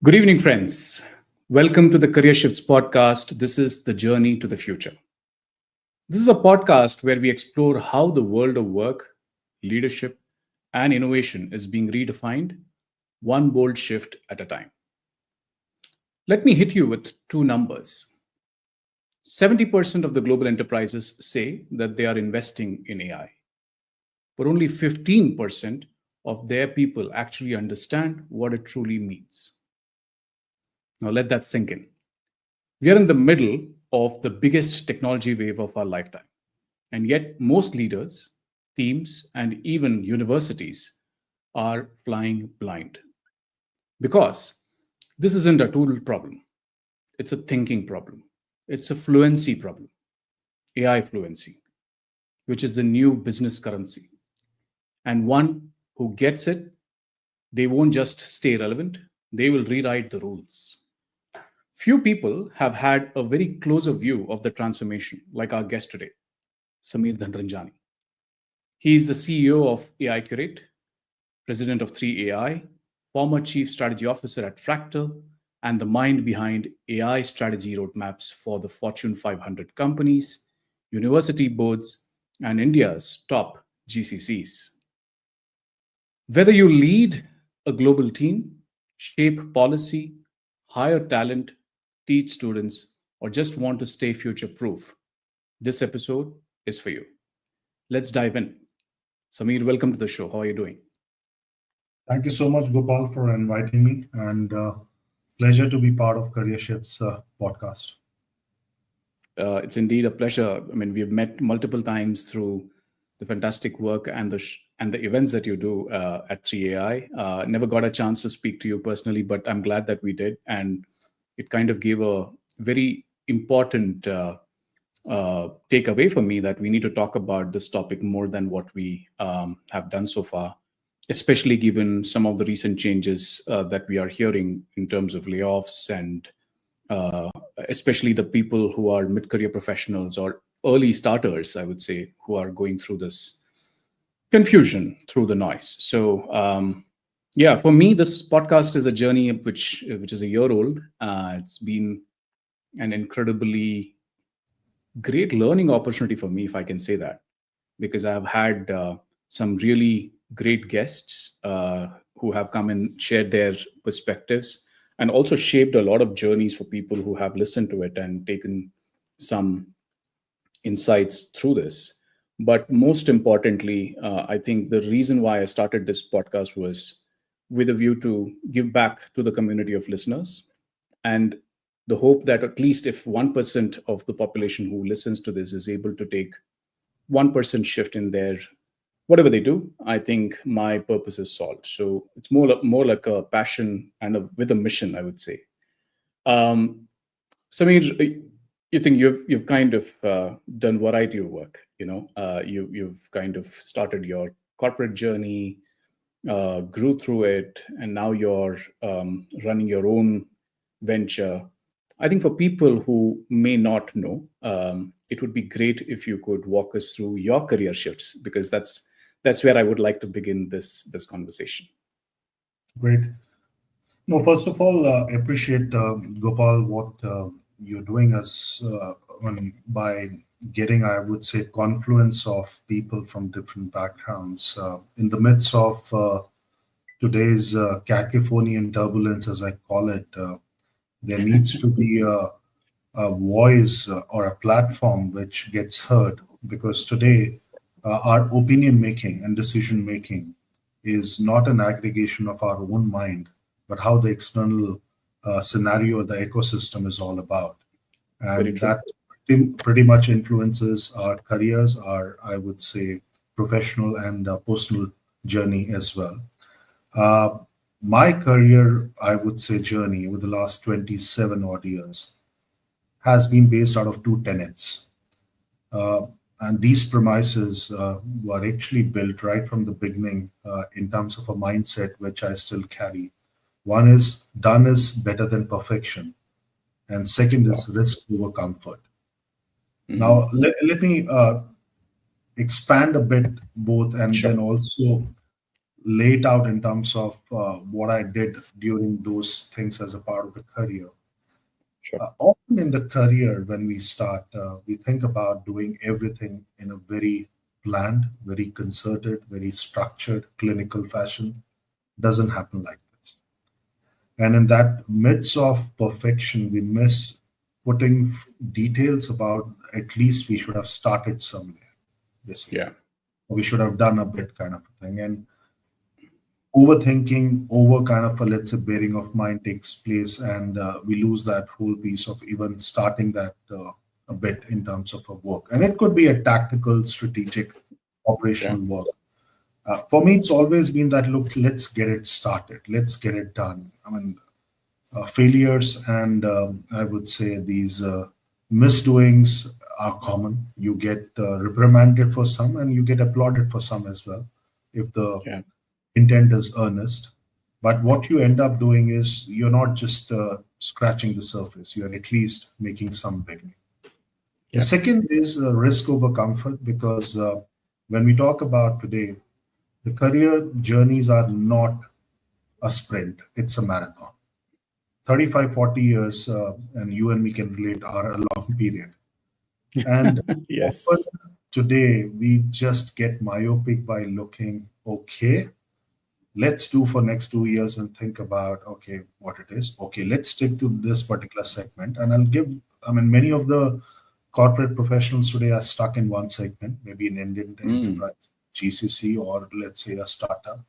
Good evening, friends. Welcome to the Career Shifts podcast. This is The Journey to the Future. This is a podcast where we explore how the world of work, leadership, and innovation is being redefined, one bold shift at a time. Let me hit you with two numbers. 70% of the global enterprises say that they are investing in AI, but only 15% of their people actually understand what it truly means. Now, let that sink in. We are in the middle of the biggest technology wave of our lifetime. And yet, most leaders, teams, and even universities are flying blind. Because this isn't a tool problem, it's a thinking problem, it's a fluency problem, AI fluency, which is the new business currency. And one who gets it, they won't just stay relevant, they will rewrite the rules. Few people have had a very closer view of the transformation, like our guest today, Sameer Dhanrajani. He is the CEO of AIQRATE, president of 3AI, former chief strategy officer at Fractal, and the mind behind AI strategy roadmaps for the Fortune 500 companies, university boards, and India's top GCCs. Whether you lead a global team, shape policy, hire talent, teach students, or just want to stay future proof, this episode is for you. Let's dive in. Sameer, welcome to the show. How are you doing? Thank you so much, Gopal, for inviting me, and pleasure to be part of Career Shifts podcast. It's indeed a pleasure. I mean, we've met multiple times through the fantastic work and the events that you do at 3AI. Never got a chance to speak to you personally, but I'm glad that we did, and it kind of gave a very important takeaway for me that we need to talk about this topic more than what we have done so far, especially given some of the recent changes that we are hearing in terms of layoffs and especially the people who are mid-career professionals or early starters, I would say, who are going through this confusion through the noise. So, yeah, for me, this podcast is a journey which is a year old. It's been an incredibly great learning opportunity for me, if I can say that, because I've had some really great guests who have come and shared their perspectives and also shaped a lot of journeys for people who have listened to it and taken some insights through this. But most importantly, I think the reason why I started this podcast was with a view to give back to the community of listeners and the hope that at least if 1% of the population who listens to this is able to take 1% shift in their whatever they do, I think my purpose is solved. So it's more like a passion and with a mission, I would say. Sameer, you think you've kind of done variety of work. You've kind of started your corporate journey, grew through it, and now you're running your own venture. I think for people who may not know, it would be great if you could walk us through your career shifts, because that's where I would like to begin this conversation. Great. No, first of all, appreciate Gopal what you're doing by getting, I would say, confluence of people from different backgrounds in the midst of today's cacophony and turbulence, as I call it. There needs to be a voice or a platform which gets heard, because today our opinion making and decision making is not an aggregation of our own mind, but how the external scenario, the ecosystem is all about. And that pretty much influences our careers, I would say, professional and personal journey as well. My career, I would say, journey over the last 27 odd years has been based out of two tenets. And these premises were actually built right from the beginning in terms of a mindset which I still carry. One is done is better than perfection. And second is risk over comfort. Mm-hmm. Now, let me expand a bit both and then also lay it out in terms of what I did during those things as a part of the career. Sure. Often in the career, when we start, we think about doing everything in a very planned, very concerted, very structured, clinical fashion. Doesn't happen like this. And in that midst of perfection, we miss putting details about at least we should have started somewhere, Yeah. basically. We should have done a bit kind of a thing. And overthinking, over kind of a, let's say, bearing of mind takes place, and we lose that whole piece of even starting that a bit in terms of a work. And it could be a tactical, strategic, Yeah. operational work. For me, it's always been that look, let's get it started, let's get it done. I mean, failures and I would say these misdoings are common. You get reprimanded for some and you get applauded for some as well, if the Yeah. intent is earnest. But what you end up doing is you're not just scratching the surface, you're at least making some beginning. The Yeah. second is risk over comfort, because when we talk about today, the career journeys are not a sprint, it's a marathon. 35, 40 years, and you and me can relate, are a long period. And often Yes. today, we just get myopic by looking, okay, let's do for next 2 years and think about, okay, what it is. Okay, let's stick to this particular segment. And I'll give, I mean, many of the corporate professionals today are stuck in one segment, maybe an Indian Mm. enterprise, GCC, or let's say a startup.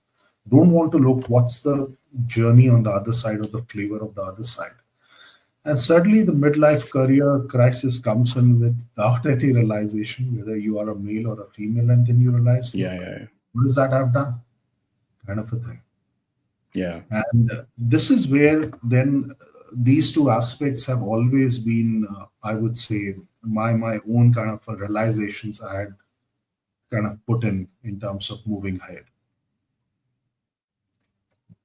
Don't want to look what's the journey on the other side, or the flavor of the other side. And certainly the midlife career crisis comes in without any realization, whether you are a male or a female, and then you realize, Yeah. look, Yeah. what does that have done? Kind of a thing. Yeah. And this is where then these two aspects have always been, I would say, my own kind of realizations I had kind of put in terms of moving ahead.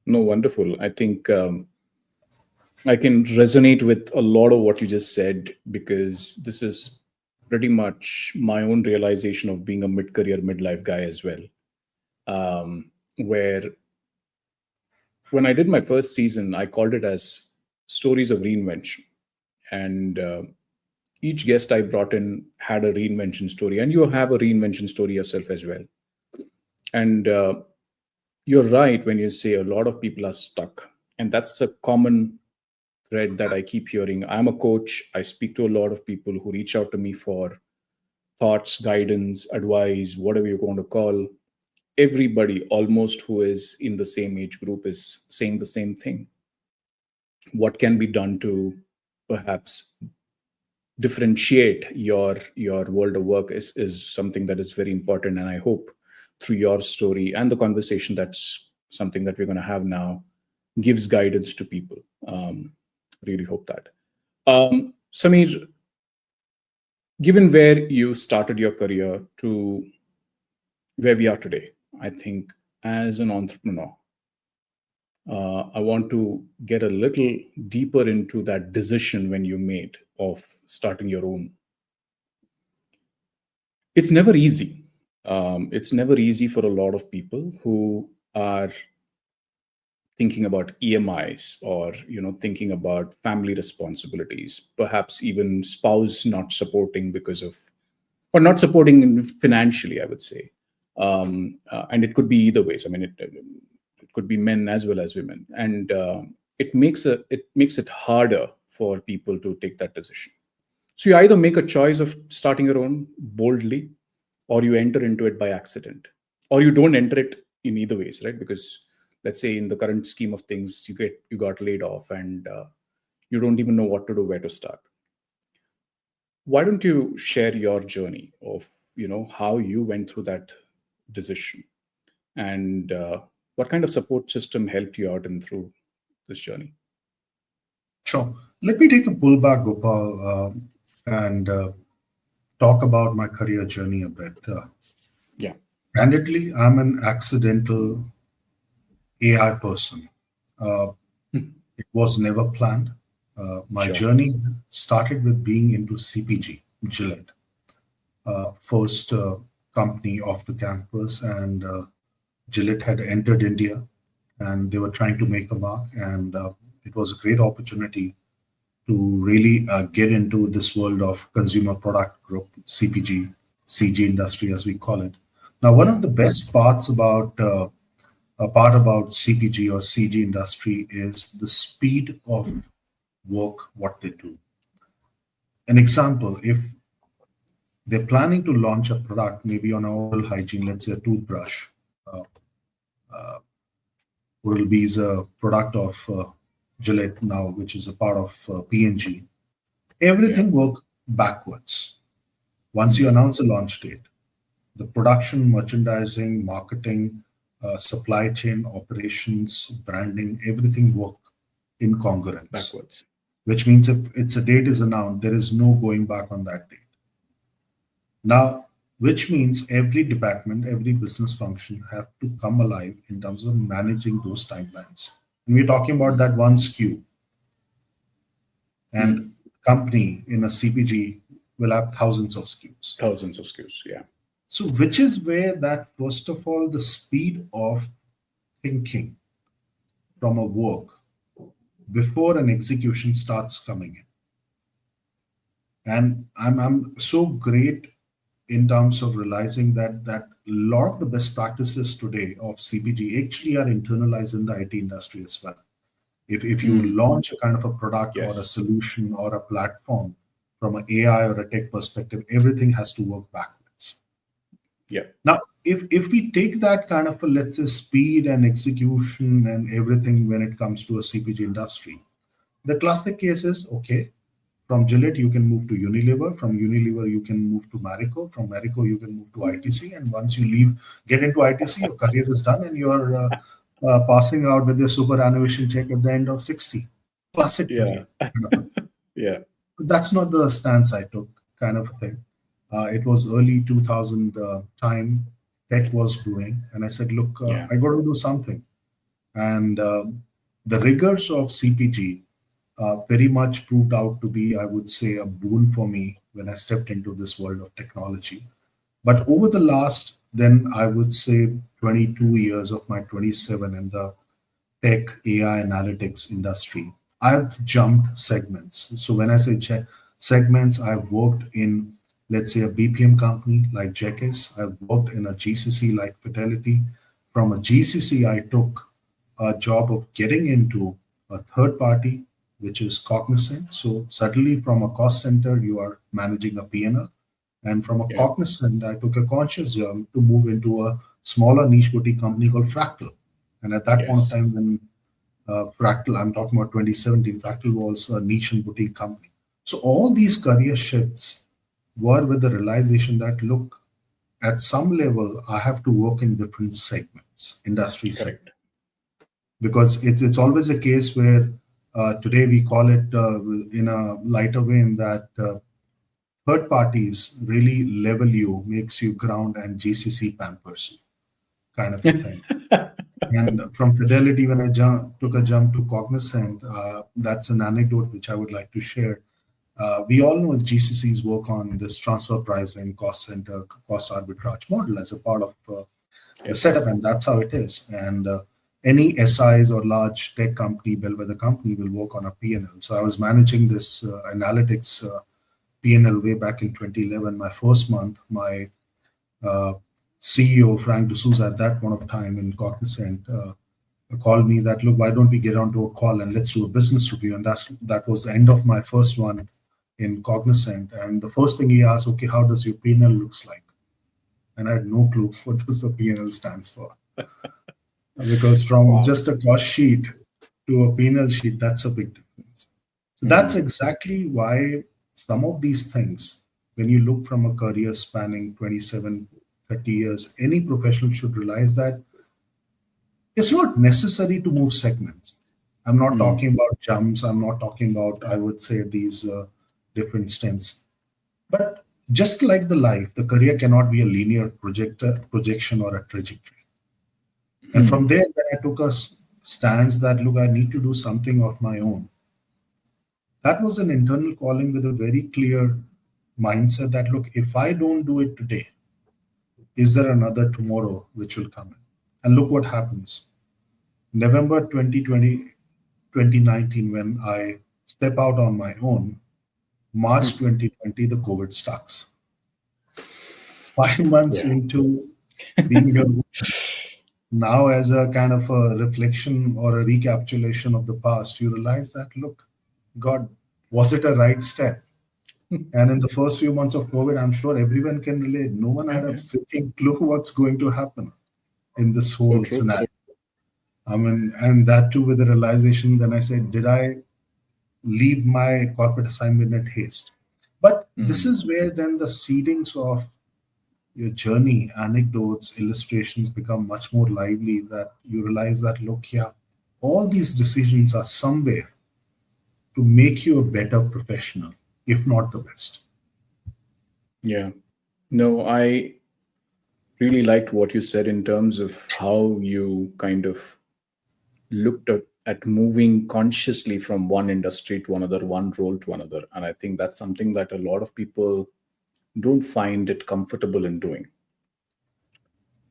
No, wonderful. I think I can resonate with a lot of what you just said, because this is pretty much my own realization of being a mid-career, midlife guy as well. Where when I did my first season, I called it as Stories of Reinvention. And each guest I brought in had a reinvention story, and you have a reinvention story yourself as well. And you're right when you say a lot of people are stuck. And that's a common thread that I keep hearing. I'm a coach. I speak to a lot of people who reach out to me for thoughts, guidance, advice, whatever you're going to call. Everybody almost who is in the same age group is saying the same thing. What can be done to perhaps differentiate your world of work is something that is very important. And I hope through your story and the conversation, that's something that we're going to have now, gives guidance to people. Really hope that. Sameer, given where you started your career to where we are today, I think as an entrepreneur, I want to get a little deeper into that decision when you made of starting your own. It's never easy. It's never easy for a lot of people who are thinking about EMIs, or thinking about family responsibilities, perhaps even spouse not supporting because of, or not supporting financially, I would say. And it could be either ways. I mean, it could be men as well as women, and it makes it harder for people to take that decision. So you either make a choice of starting your own boldly, or you enter into it by accident, or you don't enter it in either ways, right? Because let's say in the current scheme of things, you got laid off, and you don't even know what to do, where to start. Why don't you share your journey of how you went through that decision, and what kind of support system helped you out and through this journey? Sure. Let me take a pullback, Gopal, and talk about my career journey a bit. Yeah. Candidly, I'm an accidental AI person. Uh, it was never planned. My Sure. journey started with being into CPG, Gillette, first company off the campus, and Gillette had entered India and they were trying to make a mark, and it was a great opportunity to really get into this world of consumer product group, CPG, CG industry, as we call it. Now, one Yeah. of the best parts about a part about CPG or CG industry is the speed of work, what they do. An example, if they're planning to launch a product, maybe on oral hygiene, let's say a toothbrush, uh, uh, Oral B is a product of Gillette now, which is a part of P&G. Yeah. Everything work backwards. Once you announce a launch date, the production, merchandising, marketing, supply chain, operations, branding, everything work in congruence. Backwards. Which means if it's a date is announced, there is no going back on that date. Now, which means every department, every business function have to come alive in terms of managing those timelines. And we're talking about that one SKU, and Mm. company in a CPG will have thousands of SKUs. Thousands of SKUs. Yeah. So, which is where that, first of all, the speed of thinking from a work before an execution starts coming in. And I'm so great in terms of realizing that a lot of the best practices today of CPG actually are internalized in the IT industry as well. If you Mm. launch a kind of a product or a Yes. solution or a platform from an AI or a tech perspective, everything has to work backwards. Yeah. Now, if we take that kind of a, let's say, speed and execution and everything when it comes to a CPG industry, the classic case is okay. From Gillette, you can move to Unilever. From Unilever, you can move to Marico. From Marico, you can move to ITC. And once you leave, get into ITC, your career is done, and you're passing out with your superannuation check at the end of 60. Classic Yeah. career kind of a thing. Yeah. But that's not the stance I took, kind of a thing. It was early 2000 time. Tech was booming, and I said, "Look, Yeah. I got to do something." And the rigors of CPG very much proved out to be, I would say, a boon for me when I stepped into this world of technology. But over the last, then I would say, 22 years of my 27 in the tech AI analytics industry, I've jumped segments. So when I say segments, I've worked in, let's say, a BPM company like Jekis. I've worked in a GCC like Fidelity. From a GCC, I took a job of getting into a third party, which is Cognizant. So suddenly from a cost center, you are managing a P&L. And from a Yeah. Cognizant, I took a conscious jump to move into a smaller niche boutique company called Fractal. And at that point of Yes. time, when Fractal, I'm talking about 2017, Fractal was a niche and boutique company. So all these career shifts were with the realization that, look, at some level, I have to work in different segments, industry segments, Correct. because it's always a case where today we call it in a lighter way in that third parties really level you, makes you ground, and GCC pampers you, kind of a thing. And from Fidelity, when I took a jump to Cognizant, that's an anecdote which I would like to share. We all know GCCs work on this transfer pricing, cost center, cost arbitrage model as a part of the setup, Yes. and that's how it is. And any SIs or large tech company, bellwether company, will work on a P&L. So I was managing this analytics P&L way back in 2011. My first month, my uh, CEO, Frank D'Souza, at that point of time in Cognizant, called me that, look, why don't we get onto a call and let's do a business review? And that was the end of my first one in Cognizant. And the first thing he asked, okay, how does your P&L looks like? And I had no clue what does the P&L stands for. Because from Wow. just a cost sheet to a P&L sheet, that's a big difference. So that's Mm. exactly why some of these things, when you look from a career spanning 27, 30 years, any professional should realize that it's not necessary to move segments. I'm not Mm. talking about jumps. I'm not talking about, I would say, these different stints. But just like the life, the career cannot be a linear projection or a trajectory. And from Mm. there, then I took a stance that, look, I need to do something of my own. That was an internal calling with a very clear mindset that, look, if I don't do it today, is there another tomorrow which will come in? And look what happens. November 2020, 2019, when I step out on my own, March 2020, the COVID starts. 5 months Yeah. into being here, now as a kind of a reflection or a recapitulation of the past, you realize that, look, God, was it a right step? And in the first few months of COVID, I'm sure everyone can relate. No one Yeah, had a yeah. freaking clue what's going to happen in this So whole true. scenario. I mean, and that too with the realization, then I said, did I leave my corporate assignment in haste? But this Mm. is where then the seedings of your journey, anecdotes, illustrations become much more lively, that you realize that, look, yeah, all these decisions are somewhere to make you a better professional, if not the best. Yeah. No, I really liked what you said in terms of how you kind of looked at moving consciously from one industry to another, one role to another. And I think that's something that a lot of people don't find it comfortable in doing.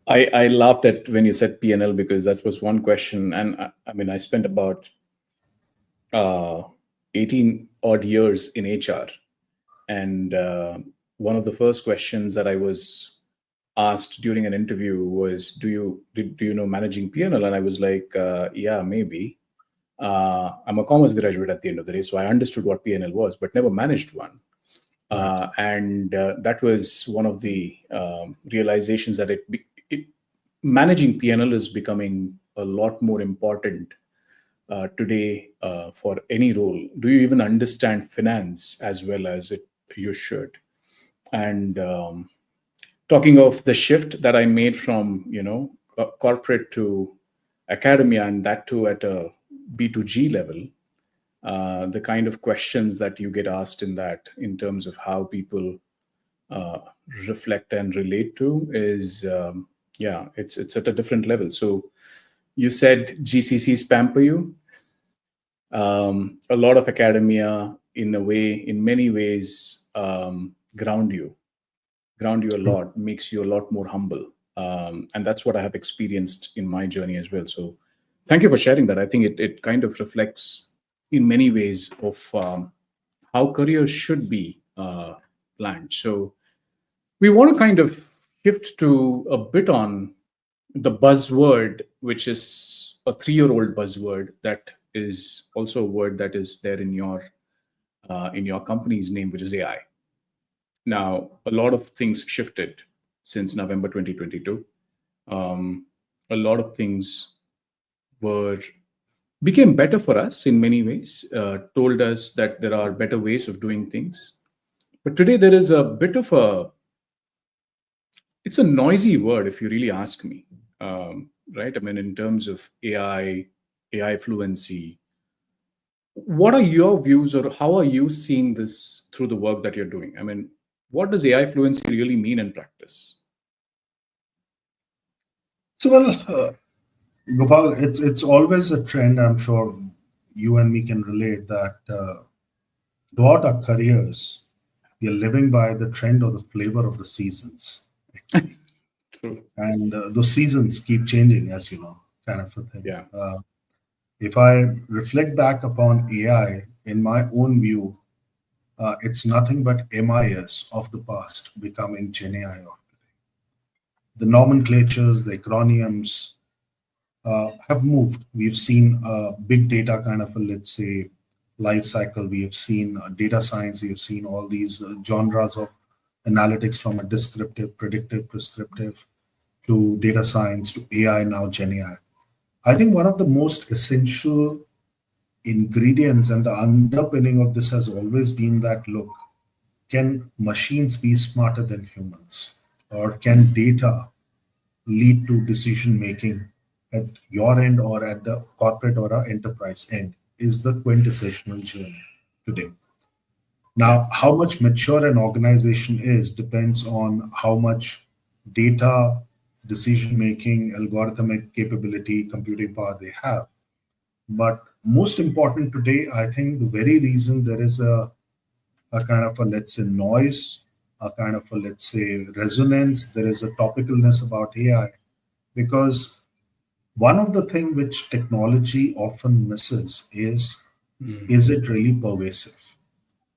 I laughed at when you said PNL because that was one question. And I mean, I spent about uh, 18 odd years in HR. And one of the first questions that I was asked during an interview was, do you know managing PNL? And I was like, yeah, maybe. I'm a commerce graduate at the end of the day, so I understood what PNL was, but never managed one. Right. And that was one of the realizations that managing PNL is becoming a lot more important today for any role. Do you even understand finance as well as you should? And talking of the shift that I made from corporate to academia, and that too at a B2G level, the kind of questions that you get asked in that, in terms of how people uh, reflect and relate to, is yeah, it's at a different level. So you said GCCs pamper you. A lot of academia, in a way, in many ways, ground you a True. lot, makes you a lot more humble. And that's what I have experienced in my journey as well. So thank you for sharing that. I think it kind of reflects in many ways of how careers should be planned. So we want to kind of shift to a bit on the buzzword, which is a 3-year-old buzzword that is also a word that is there in your company's name, which is AI. Now, a lot of things shifted since November 2022. Um, a lot of things were became better for us in many ways. Told us that there are better ways of doing things. But today there is a bit of a it's a noisy word if you really ask me. Right? I mean, in terms of AI fluency, what are your views, or how are you seeing this through the work that you're doing? I mean, what does AI fluency really mean in practice? So, well, Gopal, it's always a trend. I'm sure you and me can relate that throughout our careers, we are living by the trend or the flavor of the seasons, actually. True. And those seasons keep changing, as you know, kind of a thing. Yeah. If I reflect back upon AI, in my own view, it's nothing but MIS of the past becoming Gen AI of today. The nomenclatures, the acronyms have moved. We've seen big data kind of a, let's say, life cycle. We have seen data science. We have seen all these genres of analytics, from a descriptive, predictive, prescriptive, to data science, to AI, now Gen AI. I think one of the most essential ingredients and the underpinning of this has always been that, look, can machines be smarter than humans? Or can data lead to decision making at your end or at the corporate or our enterprise end? Is the quintessential journey today. Yeah. Now, how much mature an organization is depends on how much data, decision making, algorithmic capability, computing power they have. But most important today, I think the very reason there is a kind of a, let's say, noise, a kind of a, let's say, resonance, there is a topicalness about AI, because One of the things which technology often misses is Mm. it really pervasive?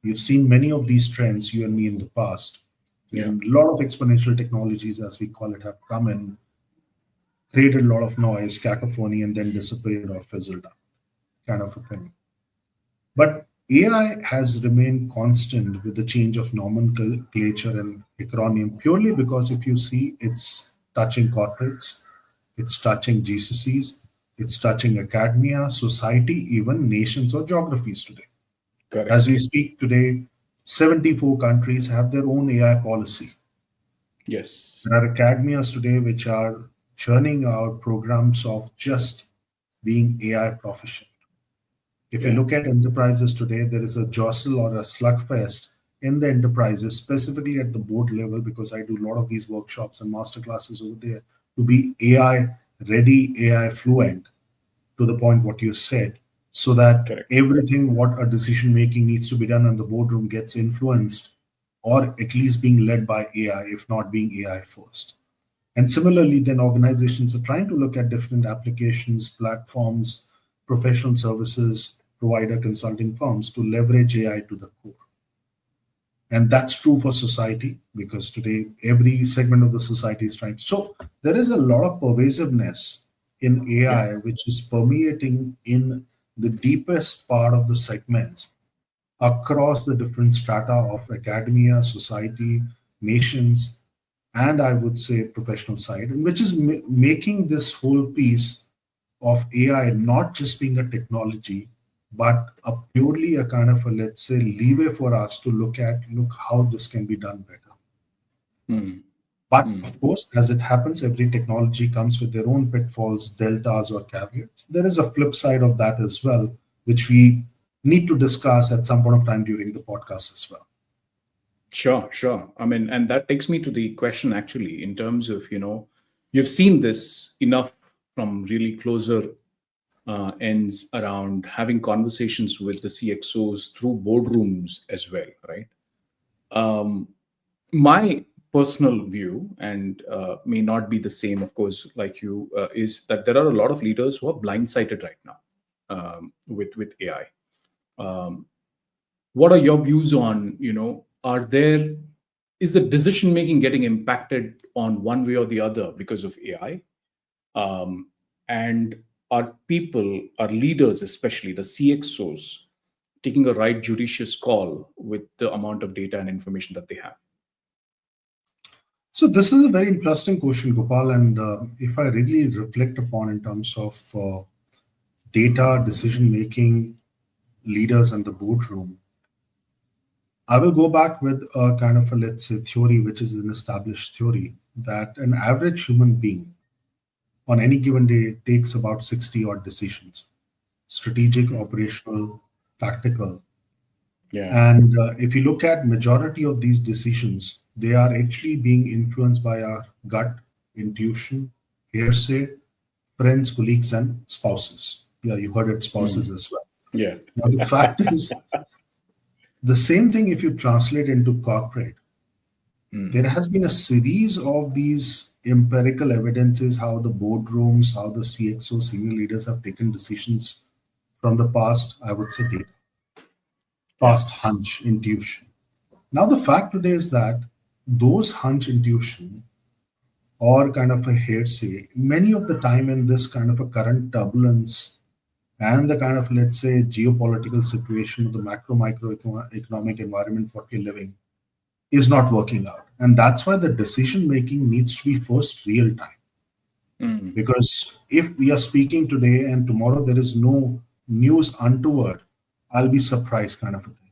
We've seen many of these trends, you and me, in the past, Yeah, when a lot of exponential technologies, as we call it, have come in, created a lot of noise, cacophony, and then disappeared or fizzled out, kind of a thing. But AI has remained constant with the change of nomenclature and acronym purely because if you see, it's touching corporates, it's touching GCCs, it's touching academia, society, even nations or geographies today. As correct. we speak today, 74 countries have their own AI policy. Yes. There are academias today which are churning out programs of just being AI proficient. If you Yeah. look at enterprises today, there is a jostle or a slugfest in the enterprises, specifically at the board level, because I do a lot of these workshops and master classes over there to be AI ready, AI fluent, to the point what you said, so that Correct. everything what a decision making needs to be done in the boardroom gets influenced or at least being led by AI, if not being AI first. And similarly, then organizations are trying to look at different applications, platforms, professional services, provider consulting firms to leverage AI to the core. And that's true for society because today every segment of the society is trying. So there is a lot of pervasiveness in Yeah. AI, which is permeating in the deepest part of the segments across the different strata of academia, society, nations, and I would say professional side, and which is making this whole piece of AI not just being a technology, but a purely a kind of a, let's say, leeway for us to look how this can be done better. Mm. But Mm. of course, as it happens, every technology comes with their own pitfalls, deltas, or caveats. There is a flip side of that as well, which we need to discuss at some point of time during the podcast as well. Sure, sure. I mean, and that takes me to the question actually, in terms of, you've seen this enough from really closer ends around having conversations with the CXOs through boardrooms as well, right? Um, my personal view, and may not be the same, of course, like you, is that there are a lot of leaders who are blindsided right now with AI. Um, what are your views on, are there is the decision making getting impacted on one way or the other because of AI? Um, and are people, are leaders, especially the CXOs, taking a right judicious call with the amount of data and information that they have? So this is a very interesting question, Gopal, and if I really reflect upon in terms of data decision making leaders and the boardroom, I will go back with a kind of a, let's say, theory, which is an established theory that an average human being on any given day takes about 60 odd decisions, strategic, Mm. operational, tactical. Yeah. And if you look at majority of these decisions, they are actually being influenced by our gut, intuition, hearsay, friends, colleagues, and spouses. Yeah, you heard it, Mm. spouses as well. Yeah. Now, the fact is, the same thing if you translate into corporate, Mm. there has been a series of these empirical evidences how the boardrooms, how the CXO senior leaders have taken decisions from the past, I would say, data, Yeah. past hunch, intuition. Now, the fact today is that those hunch, intuition, or kind of a hearsay, many of the time in this kind of a current turbulence and the kind of, let's say, geopolitical situation of the macro microeconomic environment what we're living is not working out. And that's why the decision making needs to be first real time. Mm. Because if we are speaking today and tomorrow there is no news untoward, I'll be surprised, kind of a thing.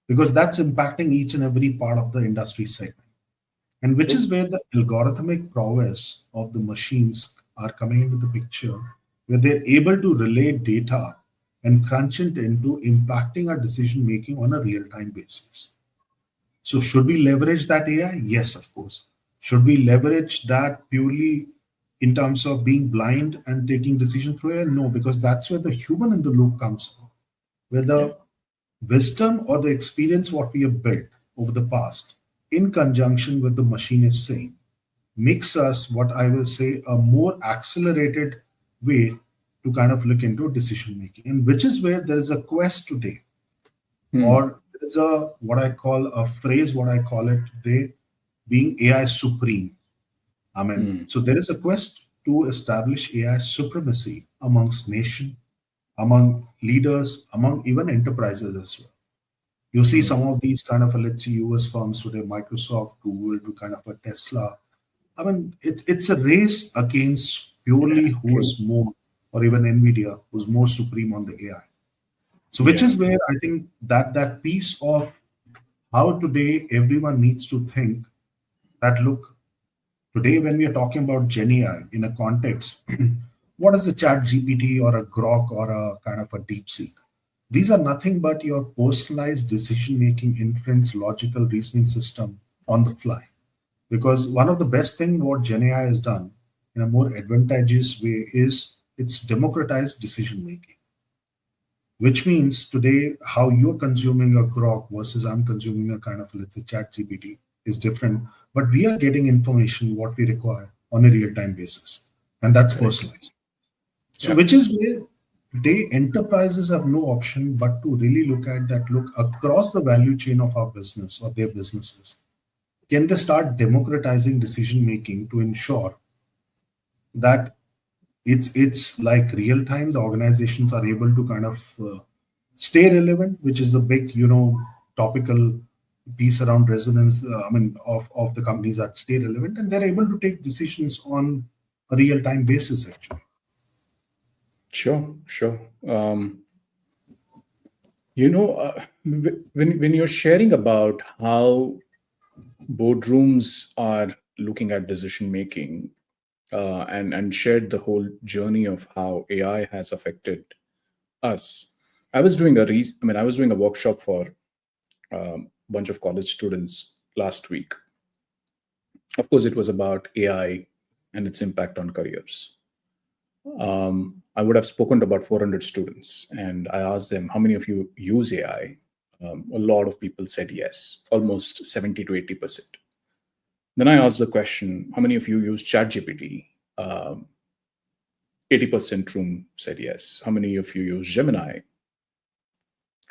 Because that's impacting each and every part of the industry segment. And which True. is where the algorithmic prowess of the machines are coming into the picture, where they're able to relay data and crunch it into impacting our decision making on a real time basis. So, should we leverage that AI? Yes, of course. Should we leverage that purely in terms of being blind and taking decision through AI? No, because that's where the human in the loop comes from, where Yeah. the wisdom or the experience what we have built over the past in conjunction with the machine is saying makes us what I will say a more accelerated way to kind of look into decision making, and which is where there is a quest today, Hmm. or there is a what I call a phrase, what I call it today, being AI supreme. I mean, Hmm. so there is a quest to establish AI supremacy amongst nation, among leaders, among even enterprises as well. You see Hmm. some of these kind of, let's say, US firms today, Microsoft, Google, to kind of a Tesla. I mean, it's a race against Yeah. purely True. who's more, or even Nvidia, who's more supreme on the AI. So, which Yeah. is where I think that piece of how today everyone needs to think that look, today when we are talking about Gen AI in a context, what is a Chat GPT or a Grok or a kind of a DeepSeek? These are nothing but your personalized decision making, inference, logical reasoning system on the fly. Because one of the best thing what Gen AI has done in a more advantageous way is it's democratized decision making, which means today how you're consuming a grok versus I'm consuming a kind of, let's say, chat GPT is different, but we are getting information what we require on a real-time basis, and that's Correct. personalized. So Yeah. which is where today enterprises have no option but to really look at that, look across the value chain of our business or their businesses, can they start democratizing decision making to ensure that it's like real time, the organizations are able to kind of stay relevant, which is a big, topical piece around resonance, I mean, of the companies that stay relevant, and they're able to take decisions on a real time basis actually. Sure. Sure. You know, when you're sharing about how boardrooms are looking at decision making, and shared the whole journey of how AI has affected us. I was doing a workshop for a bunch of college students last week. Of course, it was about AI and its impact on careers. I would have spoken to about 400 students, and I asked them, "How many of you use AI?" A lot of people said yes, almost 70 to 80%. Then I asked the question, "How many of you use ChatGPT?" 80% room said yes. How many of you use Gemini?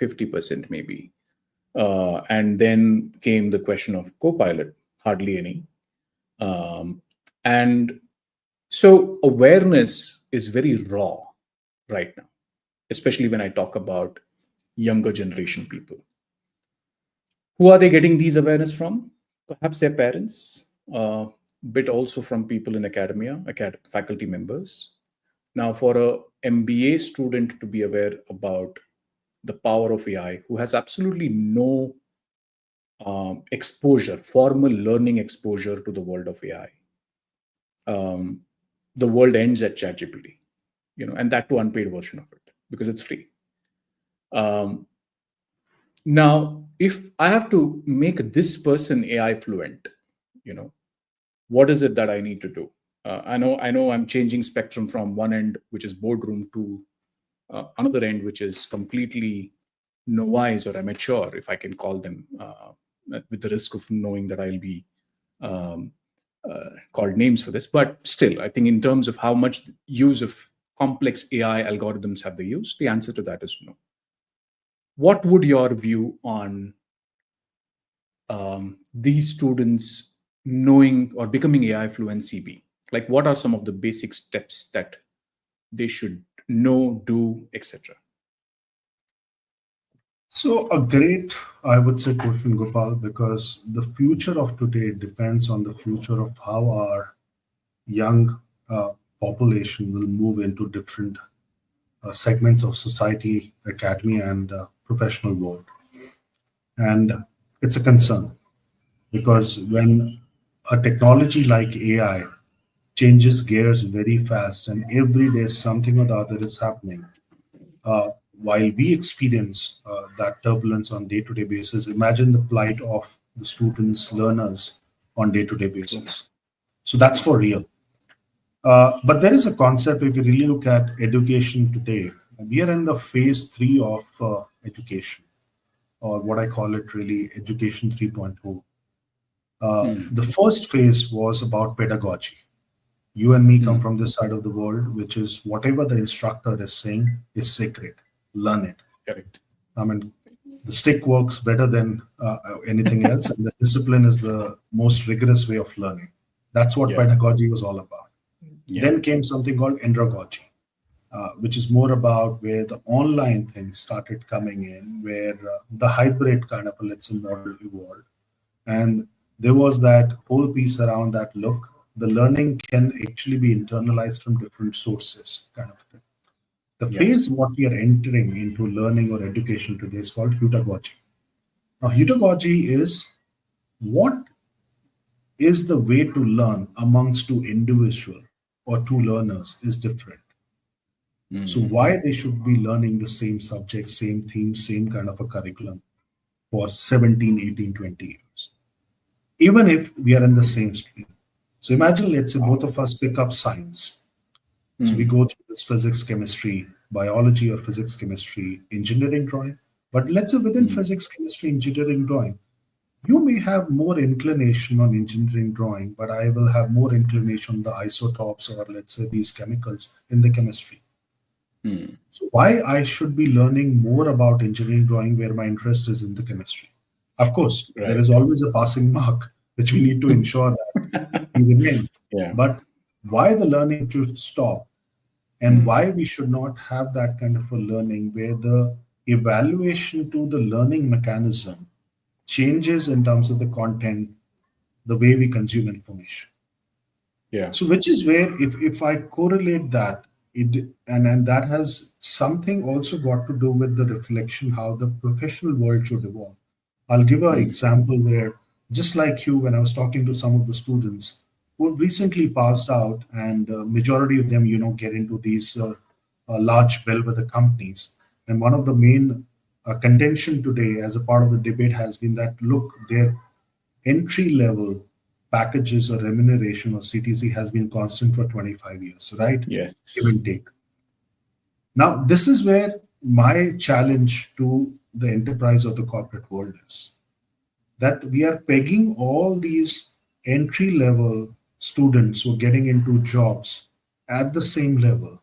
50% maybe. And then came the question of Copilot, hardly any. Um, and so awareness is very raw right now, especially when I talk about younger generation people. Who are they getting these awareness from? Perhaps their parents, bit also from people in academia, faculty members. Now, for a MBA student to be aware about the power of AI, who has absolutely no exposure, formal learning exposure to the world of AI, um, the world ends at ChatGPT, and that too unpaid version of it because it's free. Um, Now, if I have to make this person AI fluent, you know, what is it that I need to do? I know, I'm changing spectrum from one end, which is boardroom, to another end, which is completely novice or amateur, if I can call them, with the risk of knowing that I'll be um, called names for this. But still, I think in terms of how much use of complex AI algorithms have they used, the answer to that is no. What would your view on these students knowing or becoming AI fluency be? Like, what are some of the basic steps that they should know, do, etc.? So a great, I would say, question, Gopal, because the future of today depends on the future of how our young uh, population will move into different segments of society, academy, and professional world. And it's a concern because when a technology like AI changes gears very fast and every day something or the other is happening, while we experience that turbulence on day-to-day basis, imagine the plight of the students, learners on day-to-day True. basis. So that's for real. But there is a concept, if you really look at education today, we are in the phase three of education, or what I call it really education 3.0. Hmm. The first phase was about pedagogy. You and me come Mm. from this side of the world, which is whatever the instructor is saying is sacred. Learn it. Correct. I mean, the stick works better than anything else, and the discipline is the most rigorous way of learning. That's what Yeah. pedagogy was all about. Yeah. Then came something called andragogy, which is more about where the online things started coming in, where the hybrid kind of a let's say model evolved, and there was that whole piece around that look. The learning can actually be internalized from different sources, kind of thing. The Yeah. phase what we are entering into learning or education today is called heutagogy. Now, heutagogy is what is the way to learn amongst two individual or two learners is different. So Mm. why they should be learning the same subject, same theme, same kind of a curriculum for 17, 18, 20 years, even if we are in the same stream. So imagine, let's say both Wow. of us pick up science. So we Mm. go through this physics, chemistry, biology or physics, chemistry, engineering drawing. But let's say within Mm. physics, chemistry, engineering drawing, you may have more inclination on engineering drawing, but I will have more inclination on the isotopes or let's say these chemicals in the chemistry. Mm. So why I should be learning more about engineering drawing where my interest is in the chemistry? Of course, there Right. is always a passing mark, which we need to ensure that we remain. Yeah. But why the learning should stop and Mm. why we should not have that kind of a learning where the evaluation to the learning mechanism changes in terms of the content, the way we consume information. Yeah. So, which is where if I correlate that, and that has something also got to do with the reflection how the professional world should evolve. I'll give an Mm. example where, just like you, when I was talking to some of the students who have recently passed out, and majority of them, get into these large bellwether companies, and one of the main contention today, as a part of the debate, has been that look, their entry level packages or remuneration or CTC has been constant for 25 years, right? Give Yes. and take. Now, this is where my challenge to the enterprise or the corporate world is that we are pegging all these entry level students who are getting into jobs at the same level.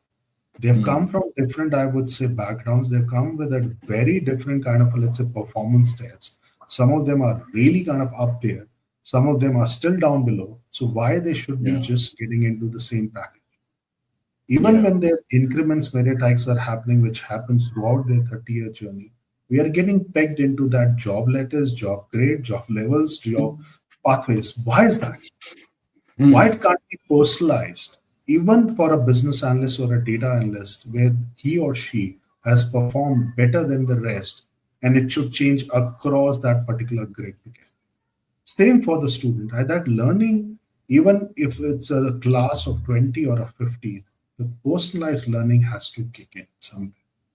They've come Mm. from different, I would say, backgrounds. They've come with a very different kind of, let's say, performance stats. Some of them are really kind of up there. Some of them are still down below. So why they should be Yeah. just getting into the same package? Even Yeah. when their increments, merit hikes are happening, which happens throughout their 30-year journey, we are getting pegged into that job letters, job grade, job levels, job pathways. Why is that? Why Mm. it can't be personalized, even for a business analyst or a data analyst, where he or she has performed better than the rest, and it should change across that particular grade bucket. Same for the student. That learning, even if it's a class of 20 or a 50, the personalized learning has to kick in somewhere.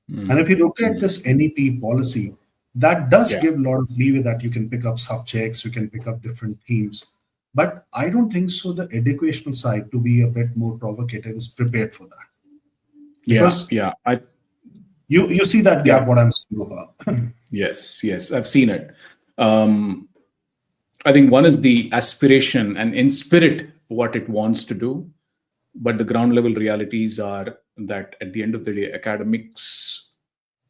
And if Mm. you look at Mm. this NEP policy, that does Yeah. give a lot of leeway that you can pick up subjects, you can pick up different themes. But I don't think so. The educational side, to be a bit more provocative, is prepared for that Yeah. because Yeah. I you see that Yeah. gap. What I'm saying about. Yes. Yes. I've seen it. Um, I think one is the aspiration and in spirit what it wants to do, but the ground level realities are that at the end of the day, academics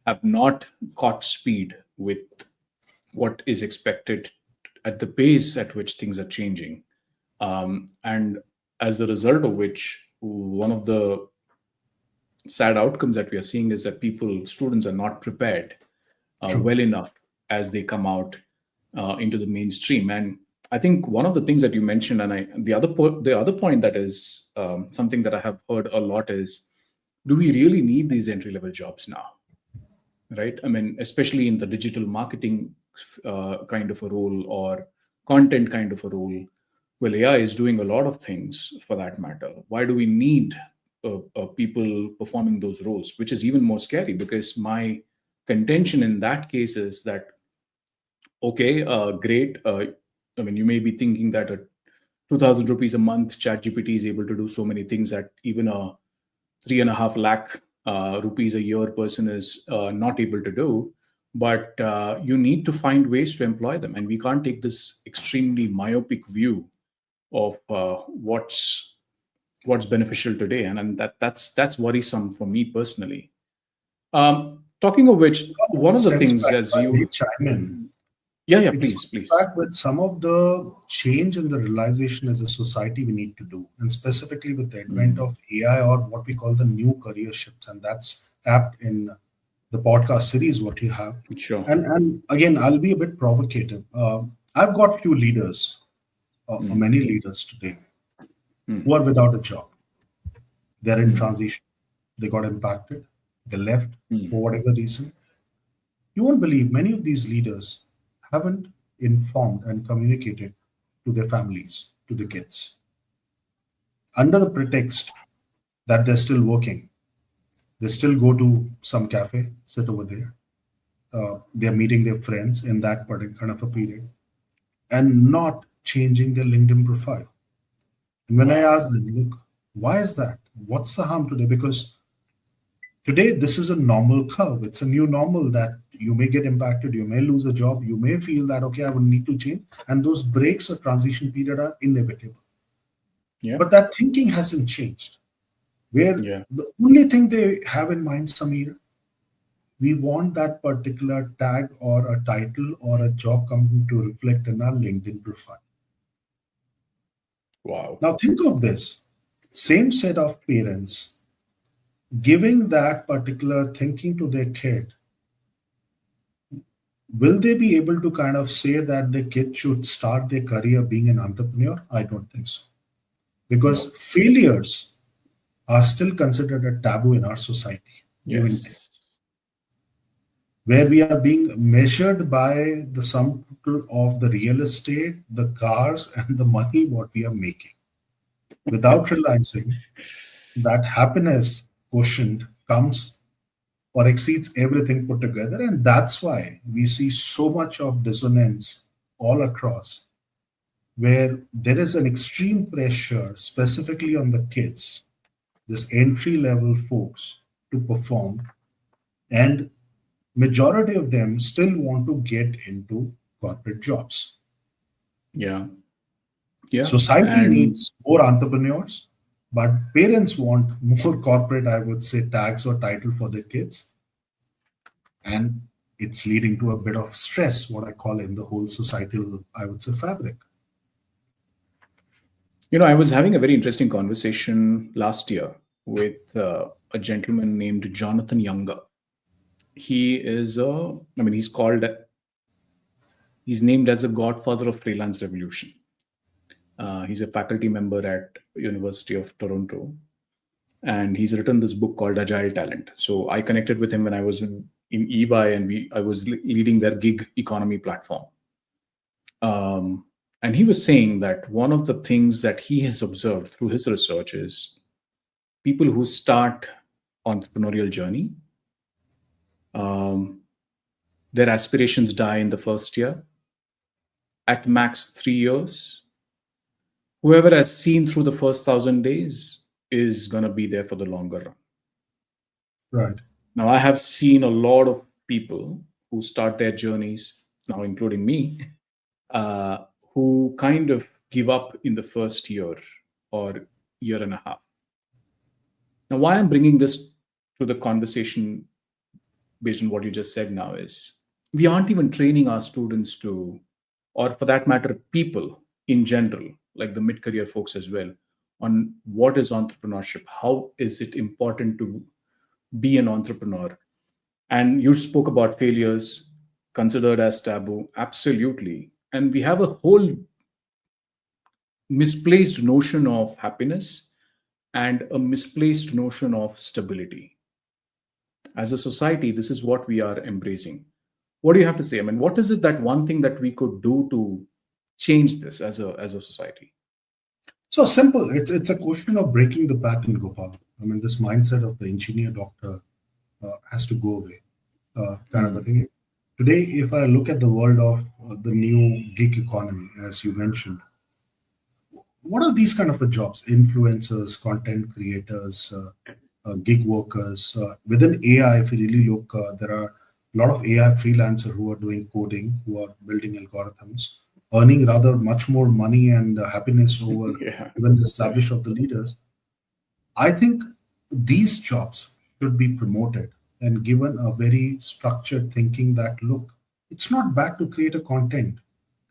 have not caught speed with what is expected at the pace at which things are changing. And as a result of which, one of the sad outcomes that we are seeing is that students are not prepared True. well enough as they come out into the mainstream. And I think one of the things that you mentioned, and the other point that is something that I have heard a lot is, do we really need these entry level jobs now? Right? I mean, especially in the digital marketing kind of a role or content kind of a role. Well, AI is doing a lot of things for that matter. Why do we need people performing those roles? Which is even more scary because my contention in that case is that, okay, great. I mean, you may be thinking that a 2,000 rupees a month ChatGPT is able to do so many things that even a 3.5 lakh rupees a year person is not able to do. But you need to find ways to employ them, and we can't take this extremely myopic view of what's what's beneficial today, and that's worrisome for me personally. Talking of which, one of the Stems things back, if as I may you, chime in. yeah, It please, stems please. back with some of the change in the realization as a society we need to do, and specifically with the advent Mm, of AI or what we call the new career shifts, and that's apt in the podcast series what you have. sure. And again, I'll be a bit provocative. I've got few leaders, or Mm, many leaders today, mm, who are without a job. They're in mm, transition. They got impacted. They left mm. for whatever reason. You won't believe many of these leaders haven't informed and communicated to their families, to the kids, under the pretext that they're still working. They still go to some cafe, sit over there. They're meeting their friends in that particular kind of a period and not changing their LinkedIn profile. And when I Wow. ask them, look, why is that? What's the harm today? Because today, this is a normal curve. It's a new normal that you may get impacted, you may lose a job, you may feel that, okay, I will need to change. And those breaks or transition period are inevitable. Yeah, But that thinking hasn't changed. Where yeah. the only thing they have in mind, Sameer, we want that particular tag or a title or a job company to reflect in our LinkedIn profile. Wow. Now, think of this same set of parents giving that particular thinking to their kid. Will they be able to kind of say that the kid should start their career being an entrepreneur? I don't think so. No. Because failures are still considered a taboo in our society, give and take, Yes. where we are being measured by the sum total of the real estate, the cars, and the money what we are making, without realizing that happiness quotient comes or exceeds everything put together. And that's why we see so much of dissonance all across, where there is an extreme pressure, specifically on the kids, this entry level folks, to perform, and majority of them still want to get into corporate jobs. Yeah, yeah. Society And needs more entrepreneurs, but parents want more corporate, I would say, tags or title for their kids, and it's leading to a bit of stress, what I call in the whole societal, I would say, fabric. I was having a very interesting conversation last year with a gentleman named Jonathan Younger. He is he's named as a godfather of freelance revolution. He's a faculty member at University of Toronto, and he's written this book called Agile Talent. So I connected with him when I was in EY, and I was leading their gig economy platform. And he was saying that one of the things that he has observed through his research is people who start entrepreneurial journey, um, their aspirations die in the first year, at max 3 years. Whoever has seen through the first 1,000 days is going to be there for the longer run. Right. Now, I have seen a lot of people who start their journeys, now including me, uh, who kind of give up in the first year or year and a half. Now, why I'm bringing this to the conversation based on what you just said now is we aren't even training our students to, or for that matter, people in general, like the mid career folks as well, on what is entrepreneurship, how is it important to be an entrepreneur. And you spoke about failures considered as taboo. Absolutely. And we have a whole misplaced notion of happiness and a misplaced notion of stability. As a society, this is what we are embracing. What do you have to say? I mean, what is it that one thing that we could do to change this as a society? So simple. It's a question of breaking the pattern, Gopal. I mean, this mindset of the engineer doctor has to go away, kind of a Mm, thing. Today, if I look at the world of the new gig economy, as you mentioned, what are these kind of jobs? Influencers, content creators, gig workers. Within AI, if you really look, there are a lot of AI freelancers who are doing coding, who are building algorithms, earning rather much more money and happiness over yeah, even the yeah, established of the leaders. I think these jobs should be promoted and given a very structured thinking that look, it's not bad to create a content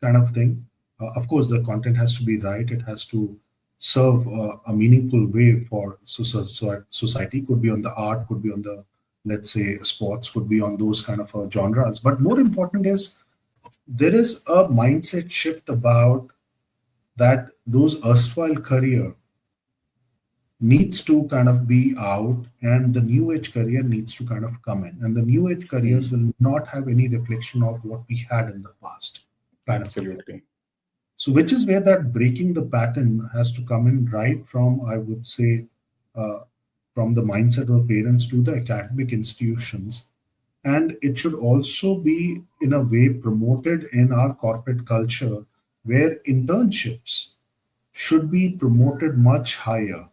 kind of thing. Of course, the content has to be right. It has to serve a meaningful way for society. Could be on the art, could be on the, let's say, sports, could be on those kind of genres. But more important is there is a mindset shift about that those erstwhile career needs to kind of be out, and the new age career needs to kind of come in, and the new age careers Mm, will not have any reflection of what we had in the past kind of a thing. absolutely. So which is where that breaking the pattern has to come in, right from, I would say, uh, from the mindset of parents to the academic institutions. And it should also be in a way promoted in our corporate culture, where internships should be promoted much higher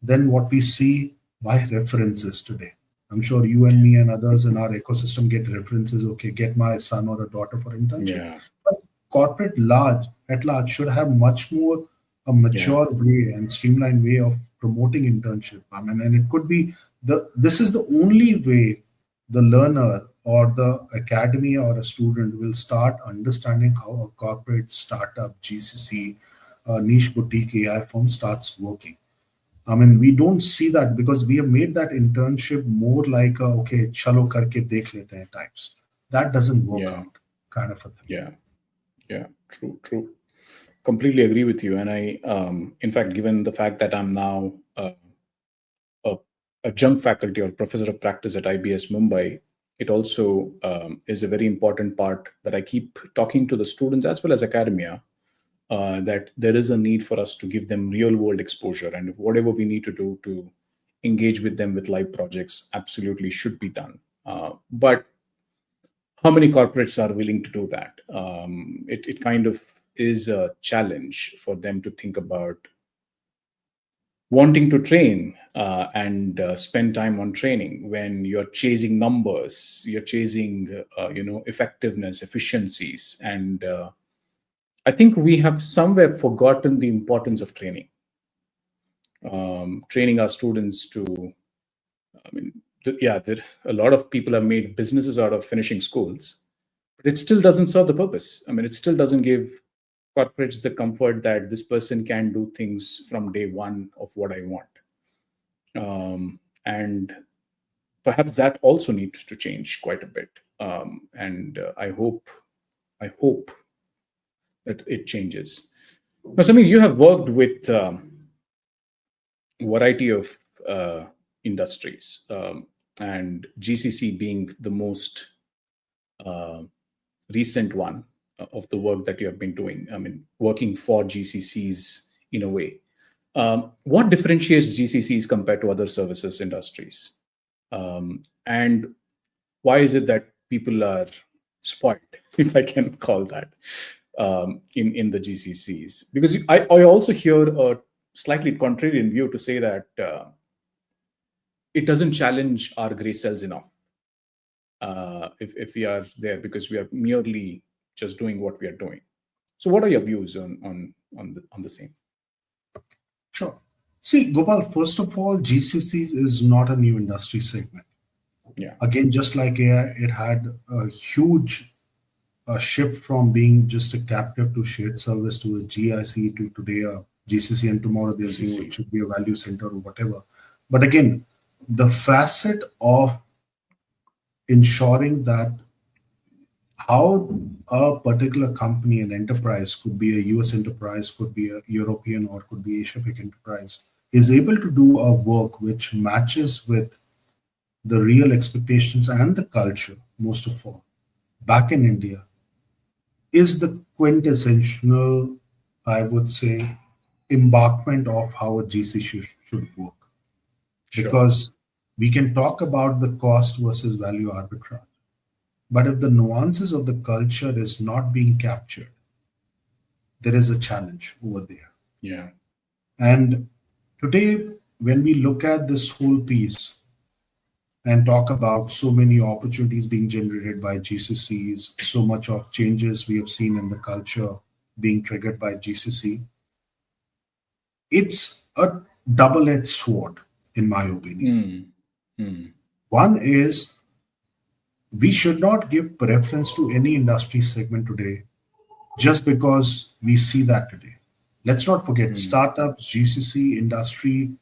than what we see by references today. I'm sure you and me and others in our ecosystem get references. Okay, get my son or a daughter for internship. Yeah, But corporate large at large should have much more a yeah, mature way and streamlined way of promoting internship. I mean, and it could be this is the only way the learner or the academy or a student will start understanding how a corporate startup, GCC, niche boutique AI firm starts working. I mean, we don't see that because we have made that internship more like a, okay, chalo karke dekh lete hain types. That doesn't work yeah, out, kind of a thing. yeah, yeah. True, true. Completely agree with you. And in fact, given the fact that I'm now a, a jump faculty or professor of practice at IBS Mumbai, it also is a very important part that I keep talking to the students as well as academia, that there is a need for us to give them real world exposure, and whatever we need to do to engage with them with live projects absolutely should be done. But how many corporates are willing to do that? It kind of is a challenge for them to think about wanting to train and spend time on training when you're chasing numbers, you're chasing effectiveness, efficiencies, and I think we have somewhere forgotten the importance of training. Training our students to, I mean, yeah, a lot of people have made businesses out of finishing schools, but it still doesn't serve the purpose. I mean, it still doesn't give corporates the comfort that this person can do things from day one of what I want. And perhaps that also needs to change quite a bit. And I hope that it changes. Now, Samir, you have worked with variety of industries, and GCC being the most uh, recent one of the work that you have been doing. I mean, working for GCCs in a way. What differentiates GCCs compared to other services industries? And why is it that people are spoiled, if I can call that, in the GCCs? Because I also hear a slightly contrarian view to say that it doesn't challenge our gray cells enough, if we are there because we are merely just doing what we are doing. So, what are your views on the same? Sure. See, Gopal, first of all, GCCs is not a new industry segment. Yeah, Again, just like AI, it had a huge shift from being just a captive to shared service to a GIC to today a GCC, and tomorrow they'll say, oh, it GCC. should be a value center or whatever. But again, the facet of ensuring that how a particular company, an enterprise, could be a US enterprise, could be a European, or could be Asia Pacific enterprise, is able to do a work which matches with the real expectations and the culture, most of all, back in India, is the quintessential, I would say, embarkment of how a GC should work. Sure. Because we can talk about the cost versus value arbitrage. But if the nuances of the culture is not being captured, there is a challenge over there. Yeah. And today, when we look at this whole piece and talk about so many opportunities being generated by GCCs, so much of changes we have seen in the culture being triggered by GCC, it's a double edged sword. in my opinion. Mm. Mm. One is we should not give preference to any industry segment today just because we see that today. Let's not forget Mm. startups, GCC, industry,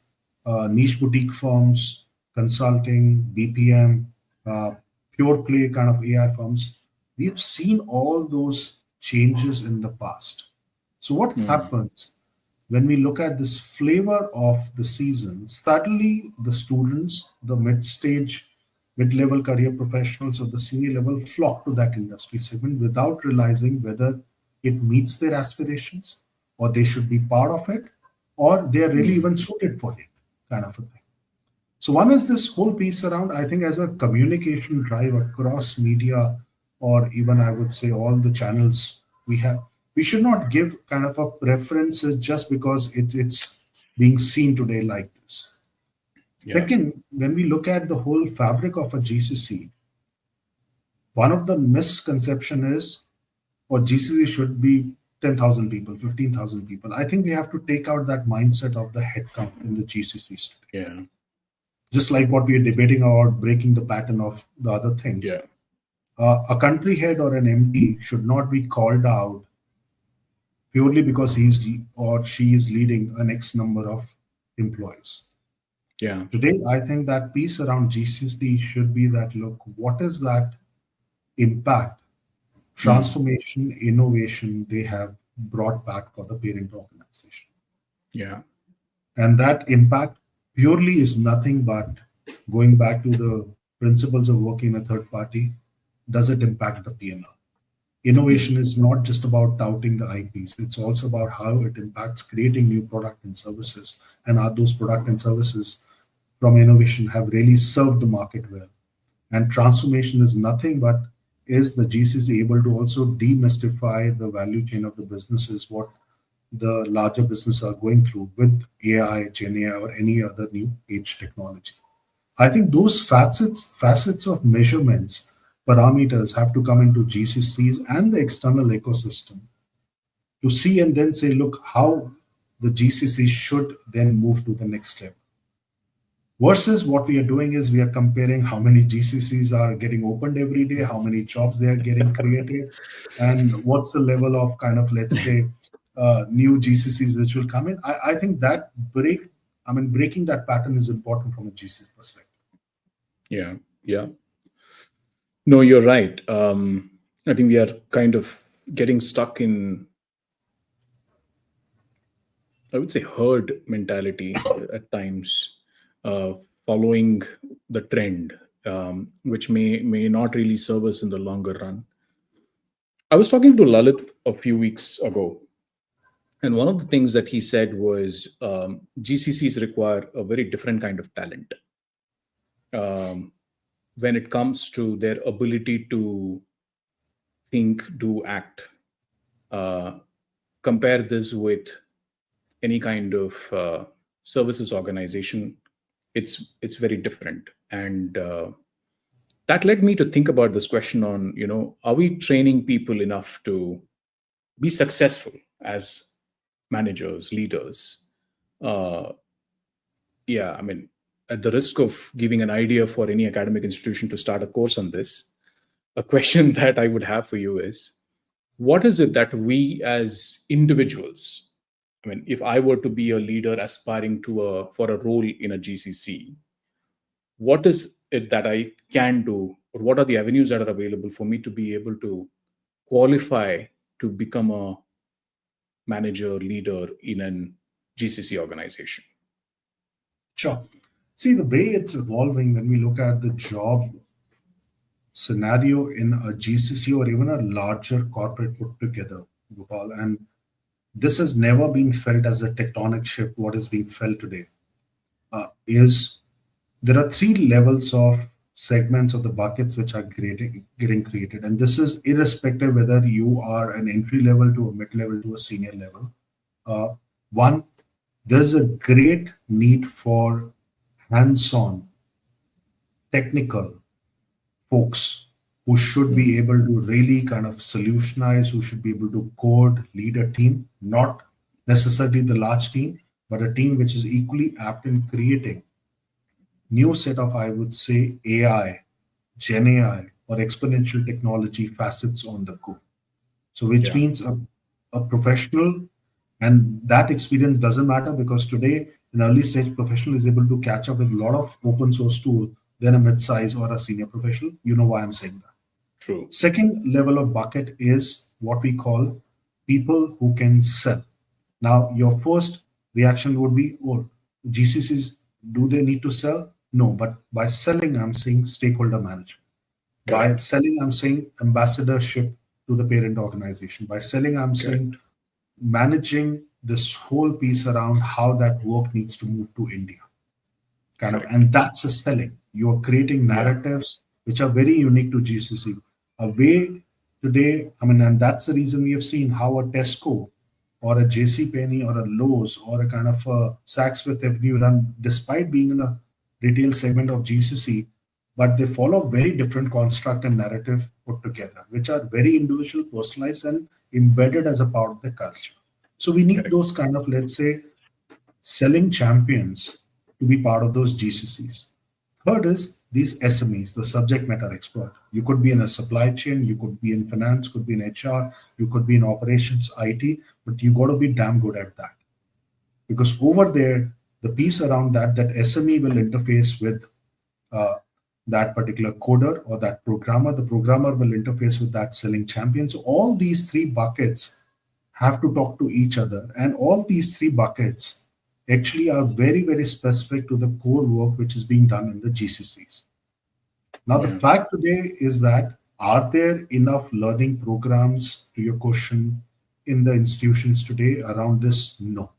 niche boutique firms, consulting, BPM, uh, pure play kind of AI firms. We've seen all those changes in the past. So, what Mm. happens when we look at this flavor of the season? Suddenly the students, the mid-stage, mid-level career professionals or the senior level flock to that industry segment without realizing whether it meets their aspirations or they should be part of it or they're really Mm. even suited for it, kind of a thing. So one is this whole piece around, I think, as a communication drive across media, or even I would say all the channels we have. We should not give kind of a preferences just because it's being seen today like this. Yeah. Second, when we look at the whole fabric of a GCC, one of the misconception is, or GCC should be 10,000 people, 15,000 people. I think we have to take out that mindset of the headcount in the GCCs today. Yeah. Just like what we are debating about breaking the pattern of the other things. Yeah. A country head or an MD should not be called out purely because he's or she is leading an X number of employees. Yeah. Today, I think that piece around GCC should be that look, what is that impact, Mm. transformation, innovation they have brought back for the parent organization? Yeah. And that impact purely is nothing but going back to the principles of working in a third party. Does it impact the P&L? Innovation Mm. is not just about touting the IPs, it's also about how it impacts creating new product and services. And are those product and services from innovation have really served the market well? And transformation is nothing but is the GCC able to also demystify the value chain of the businesses, what the larger businesses are going through with AI, Gen AI, or any other new age technology. I think those facets of measurements, parameters have to come into GCCs and the external ecosystem to see and then say, look, how the GCC should then move to the next level. Versus what we are doing is we are comparing how many GCCs are getting opened every day, how many jobs they are getting created, and what's the level of kind of, let's say, new GCCs which will come in. I think that breaking that pattern is important from a GCC perspective. Yeah. Yeah. No, you're right. I think we are kind of getting stuck in, I would say, herd mentality at times, uh, following the trend, which may not really serve us in the longer run. I was talking to Lalit a few weeks ago, and one of the things that he said was GCCs require a very different kind of talent um, when it comes to their ability to think, do, act. Uh, Compare this with any kind of services organization, it's very different. And that led me to think about this question on, are we training people enough to be successful as managers, leaders? uh, yeah, I mean, at the risk of giving an idea for any academic institution to start a course on this, a question that I would have for you is, what is it that we as individuals, I mean, if I were to be a leader aspiring to for a role in a GCC, what is it that I can do, or what are the avenues that are available for me to be able to qualify to become a manager, leader in an GCC organization? Sure. See, the way it's evolving when we look at the job scenario in a GCC or even a larger corporate put together, Gopal, and this has never been felt as a tectonic shift. What is being felt today is there are three levels of segments of the buckets which are getting created. And this is irrespective whether you are an entry level to a mid level to a senior level. One, there's a great need for hands on technical folks who should be Mm. able to really kind of solutionize, who should be able to code, lead a team, not necessarily the large team, but a team which is equally apt in creating. new set of, I would say, AI, Gen AI, or exponential technology facets on the go. So, which Yeah. means a professional, and that experience doesn't matter because today an early stage professional is able to catch up with a lot of open source tool than a mid-size or a senior professional. You know why I'm saying that. True. Second level of bucket is what we call people who can sell. Now, your first reaction would be, oh, GCCs, do they need to sell? No, but by selling, I'm saying stakeholder management. By Correct. selling, I'm saying ambassadorship to the parent organization. By selling, I'm Correct. saying managing this whole piece around how that work needs to move to India, kind of, Correct. and that's a selling. You're creating Yeah. narratives which are very unique to GCC. A way today, I mean, and that's the reason we have seen how a Tesco or a JC Penney or a Lowe's or a kind of a Saks Fifth Avenue run, despite being in a retail segment of GCC, but they follow very different construct and narrative put together, which are very individual, personalized, and embedded as a part of the culture. So we need Correct. those kind of, let's say, selling champions to be part of those GCCs. Third is these SMEs, the subject matter expert. You could be in a supply chain, you could be in finance, could be in HR, you could be in operations, IT, but you got to be damn good at that. Because over there, the piece around that, that SME will interface with uh, that particular coder or that programmer. The programmer will interface with that selling champion. So all these three buckets have to talk to each other. And all these three buckets actually are very, very specific to the core work which is being done in the GCCs. Now, the Yeah. fact today is that are there enough learning programs, to your question, in the institutions today around this? No.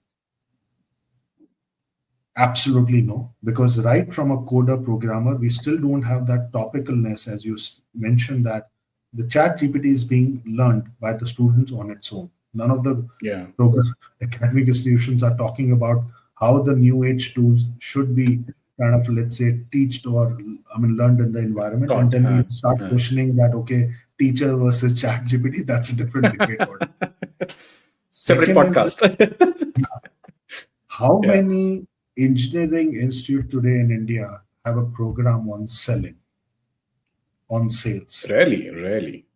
Absolutely no, because right from a coder programmer, we still don't have that topicalness, as you mentioned, that the chat GPT is being learned by the students on its own. None of the Yeah. program academic institutions are talking about how the new age tools should be kind of, let's say, taught or, I mean, learned in the environment. And Taught. then we start Uh. questioning that, okay, teacher versus chat GPT, that's a different debate. Separate Second is that podcast. how Yeah. many engineering institute today in India have a program on selling, on sales? Really, really.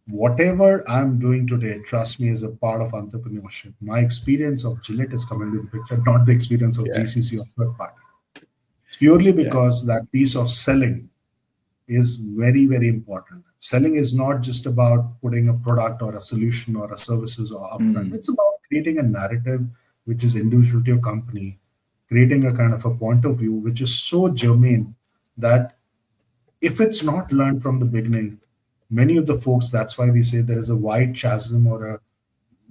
Whatever I'm doing today, trust me, is a part of entrepreneurship. My experience of Gillette is coming into the picture, not the experience of GCC or Yes. third party. Purely because Yes. that piece of selling is very, very important. Selling is not just about putting a product or a solution or a services or upfront. Mm. It's about creating a narrative which is individual to your company, creating a kind of a point of view which is so germane that if it's not learned from the beginning, many of the folks, that's why we say there is a wide chasm or a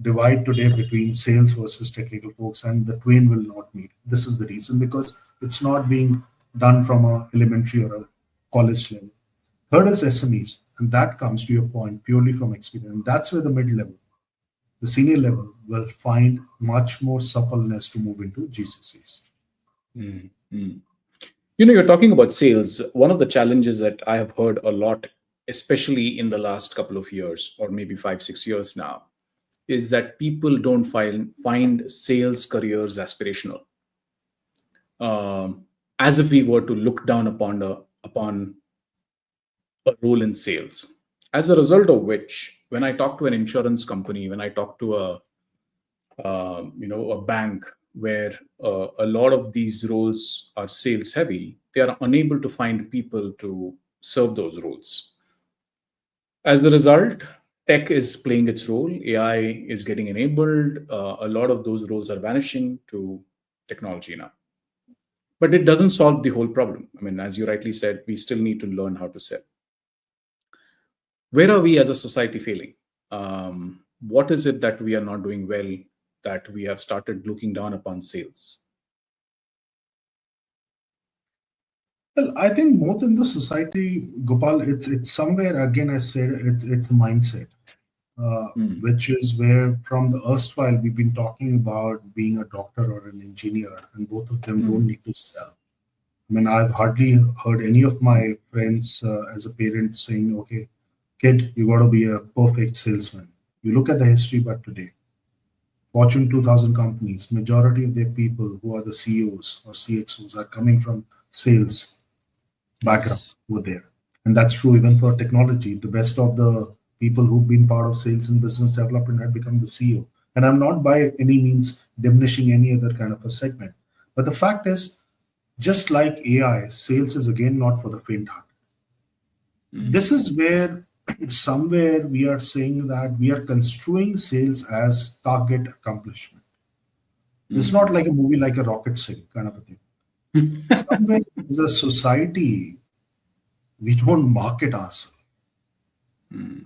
divide today between sales versus technical folks, and the twain will not meet. This is the reason because it's not being done from a elementary or a college level. Third is SMEs, and that comes to your point purely from experience. And that's where the mid level, the senior level, will find much more suppleness to move into GCCs. Mm. Mm. You're talking about sales. One of the challenges that I have heard a lot, especially in the last couple of years, or maybe 5, 6 years now, is that people don't find sales careers aspirational. As if we were to look down upon a role in sales. As a result of which, when I talk to an insurance company, when I talk to a bank where a lot of these roles are sales heavy, they are unable to find people to serve those roles. As a result, tech is playing its role, AI is getting enabled, a lot of those roles are vanishing to technology now. But it doesn't solve the whole problem. I mean, as you rightly said, we still need to learn how to sell. Where are we as a society failing? What is it that we are not doing well, that we have started looking down upon sales? Well, I think more than the society, Gopal, it's somewhere again. I said it's a mindset, Hmm. which is where from the erstwhile we've been talking about being a doctor or an engineer, and both of them don't Hmm. need to sell. I mean, I've hardly heard any of my friends as a parent saying, "Okay, kid, you got to be a perfect salesman." You look at the history, but today, Fortune 2000 companies, majority of their people who are the CEOs or CXOs are coming from sales background Yes. over there. And that's true even for technology. The best of the people who've been part of sales and business development have become the CEO. And I'm not by any means diminishing any other kind of a segment. But the fact is, just like AI, sales is again not for the faint heart. This is where somewhere we are saying that we are construing sales as target accomplishment. It's not like a movie like a rocket sync kind of a thing. Somewhere as a society, we don't market ourselves.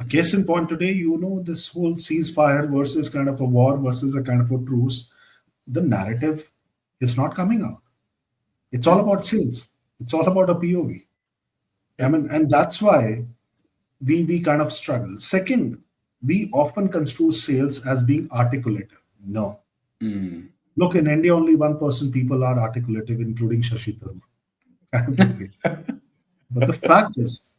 A case in point today, this whole ceasefire versus kind of a war versus a kind of a truce, the narrative is not coming out. It's all about sales. It's all about a POV. I Yep. mean, and that's why we kind of struggle. Second, we often construe sales as being articulative. No. Mm. Look, in India, only 1% people are articulative, including Shashi Tharoor. Kind of a way. But the fact is,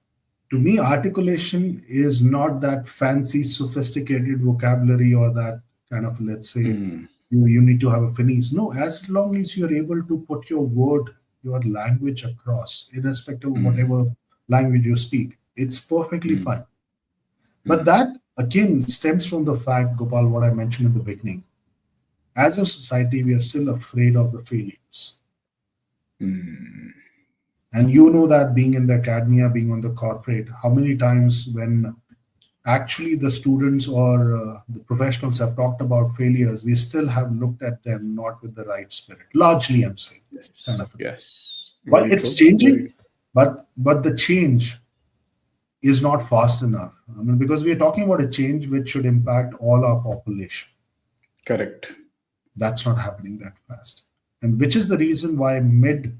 to me, articulation is not that fancy, sophisticated vocabulary or that kind of, let's say, Mm. you need to have a finish. No, as long as you're able to put your word, your language across, irrespective of Mm. whatever language you speak, it's perfectly Mm. fine. But that again stems from the fact, Gopal, what I mentioned in the beginning. As a society, we are still afraid of the failures. Mm. And you know that being in the academia, being on the corporate, how many times when actually the students or the professionals have talked about failures, we still have looked at them not with the right spirit. Largely, I'm saying, kind Yes. of a thing. Yes. But Very it's true. Very changing. But the change is not fast enough. I mean, because we are talking about a change which should impact all our population. correct. That's not happening that fast. And which is the reason why mid